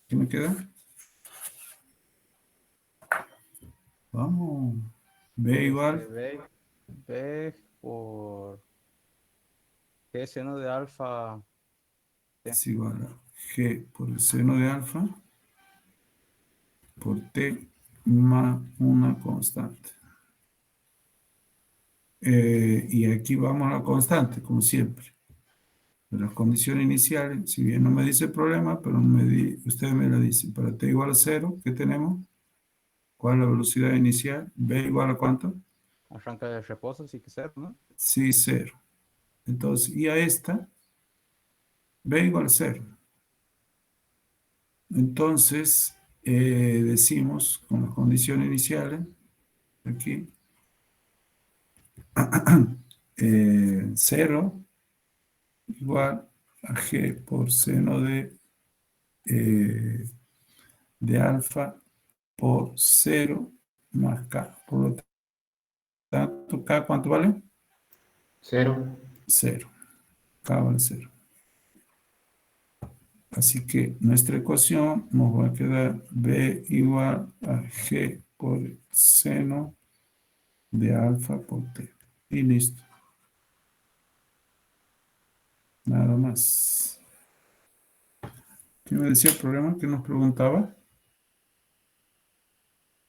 ¿Qué me queda? Vamos. B igual. B por G seno de alfa. Es igual a G por el seno de alfa por T más una constante. Y aquí vamos a la constante, como siempre. De las condiciones iniciales, si bien no me dice problema, pero ustedes me la dicen. Para T igual a 0, ¿qué tenemos? ¿Cuál es la velocidad inicial? B igual a ¿cuánto? Arranca de reposo, sí que 0, ¿no? Sí, 0. Entonces, y a esta, B igual a 0. Entonces, decimos con las condiciones iniciales, aquí, 0 igual a G por seno de alfa por 0 más K. Por lo tanto, K, ¿cuánto vale? 0. 0. K vale 0. Así que nuestra ecuación nos va a quedar B igual a G por seno de alfa por T. Y listo. Nada más. ¿Qué me decía el problema? ¿Qué nos preguntaba?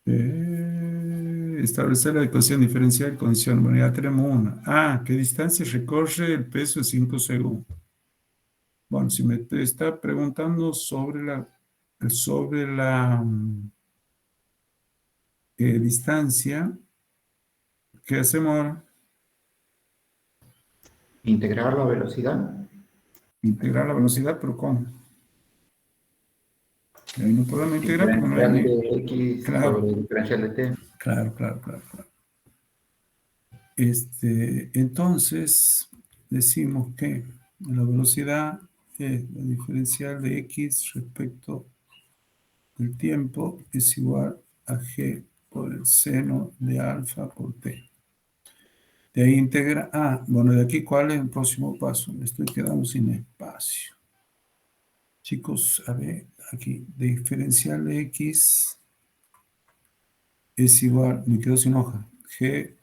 Establecer la ecuación diferencial condición. Bueno, ya tenemos una. Ah, ¿qué distancia recorre el peso en 5 segundos? Bueno, si me está preguntando sobre la distancia, ¿qué hacemos ahora? Integrar la velocidad. Integrar la velocidad, pero ¿cómo? Y ahí no podemos integrar porque no hay Diferencial ni... de X Claro. sobre diferencial de T. Claro. Entonces, decimos que la velocidad es la diferencial de X respecto del tiempo es igual a G por el seno de alfa por T. De ahí integra... Ah, bueno, de aquí, ¿cuál es el próximo paso? Me estoy quedando sin espacio. Chicos, a ver, aquí, diferencial de X es igual, me quedo sin hoja, G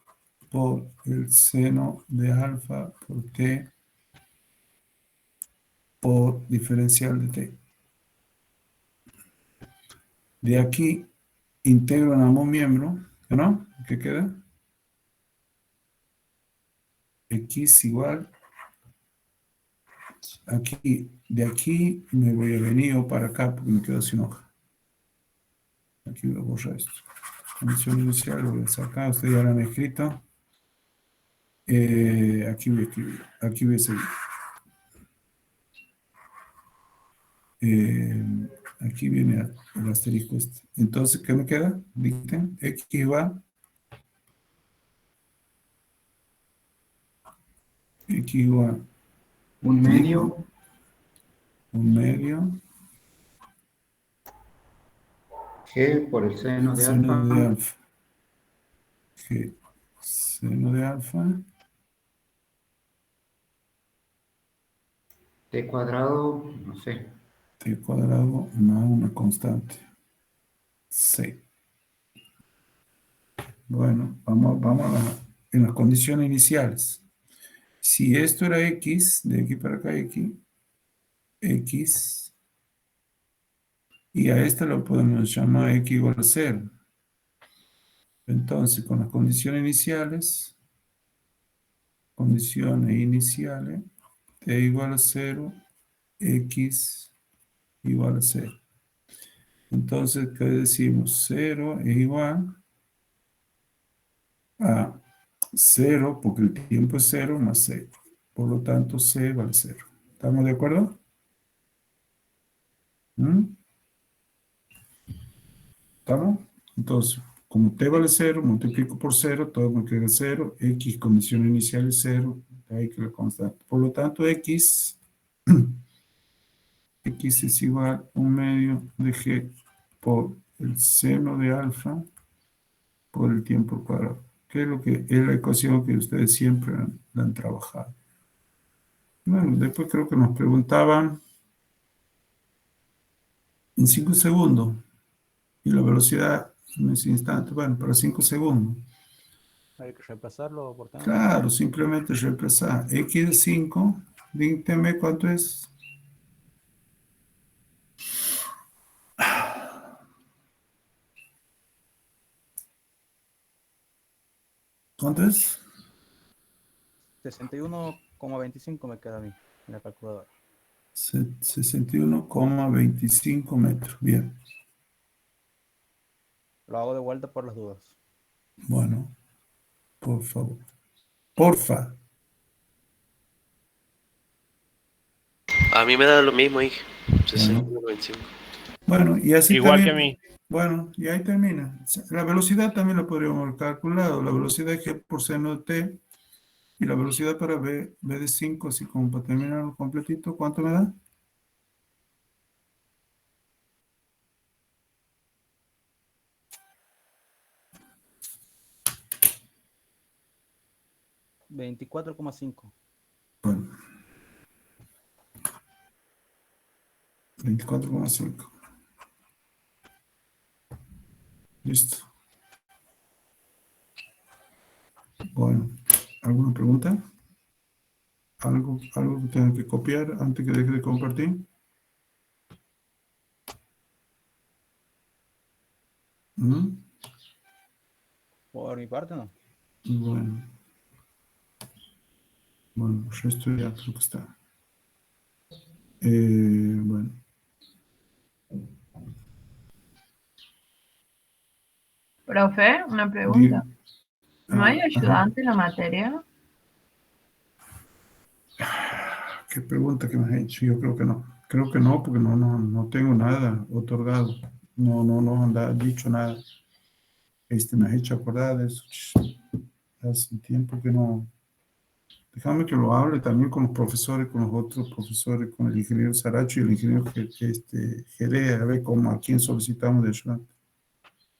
por el seno de alfa por T por diferencial de T. De aquí integro en ambos miembros, ¿no? ¿Qué queda? X igual, aquí, de aquí me voy a venir para acá porque me quedo sin hoja. Aquí voy a borrar esto. Condición inicial, lo voy a sacar, ustedes ya lo han escrito. Aquí voy a escribir, aquí voy a seguir. Aquí viene el asterisco este. Entonces, ¿qué me queda? ¿Viste? X igual. X igual. Un medio. Un medio. G por el seno de Seno alfa. de alfa. G. Seno de alfa. T cuadrado, no sé. T cuadrado más una constante. C. Bueno, vamos en las condiciones iniciales. Si esto era X, de aquí para acá X, y a esta lo podemos llamar X igual a 0. Entonces, con las condiciones iniciales, T igual a 0, X igual a 0. Entonces, ¿qué decimos? 0 es igual a 0, porque el tiempo es 0 más 0. Por lo tanto, C vale 0. ¿Estamos de acuerdo? ¿Estamos? Entonces, como T vale 0, multiplico por 0, todo me queda 0. X, condición inicial es 0. De ahí que la constante. Por lo tanto, X es igual a un medio de G por el seno de alfa por el tiempo cuadrado. Que es lo que es la ecuación que ustedes siempre han trabajado. Bueno, después creo que nos preguntaban en 5 segundos y la velocidad en ese instante. Bueno, para 5 segundos. Hay que reemplazarlo por tanto. Claro, simplemente reemplazar x de 5, dígame cuánto es. ¿Cuánto es? 61,25 me queda a mí en la calculadora. 61,25 metros. Bien. Lo hago de vuelta por las dudas. Bueno, por favor. Porfa. A mí me da lo mismo, Inge. 61,25. Bueno, y así Igual también, que a mí. bueno, y ahí termina. La velocidad también la podríamos haber calculado. La velocidad es G por seno de T y la velocidad para B de 5, así como para terminar completito, ¿cuánto me da? $24,5. Bueno. 24,5. Listo. Bueno, ¿alguna pregunta? ¿Algo que tengan que copiar antes que deje de compartir? ¿Mm? Por mi parte, no. Bueno. Bueno, el resto ya creo que está. Bueno. Profe, una pregunta. ¿No hay Ajá. ayudante en la materia? ¿Qué pregunta que me has hecho? Yo creo que no. Creo que no, porque no tengo nada otorgado. No han dicho nada. Me has hecho acordar de eso. Hace tiempo que no. Déjame que lo hable también con los profesores, con los otros profesores, con el ingeniero Saracho y el ingeniero Jerez, a ver a quién solicitamos de ayudante.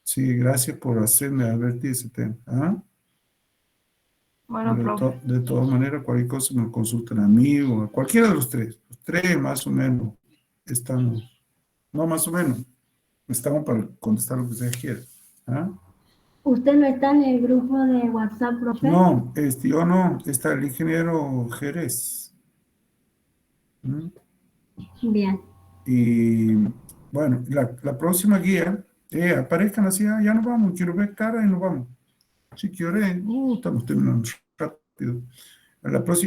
Sí, gracias por hacerme advertir ese tema. ¿Ah? Bueno, profe. De todas maneras, cualquier cosa me consultan a mí o a cualquiera de los tres. Los tres más o menos estamos, no más o menos, estamos para contestar lo que ustedes quieran. ¿Ah? ¿Usted no está en el grupo de WhatsApp, profe? No, yo no, está el ingeniero Jerez. ¿Mm? Bien. Y bueno, la próxima guía, aparezcan así, ya nos vamos, quiero ver cara y nos vamos. Si quieren, estamos terminando rápido. La próxima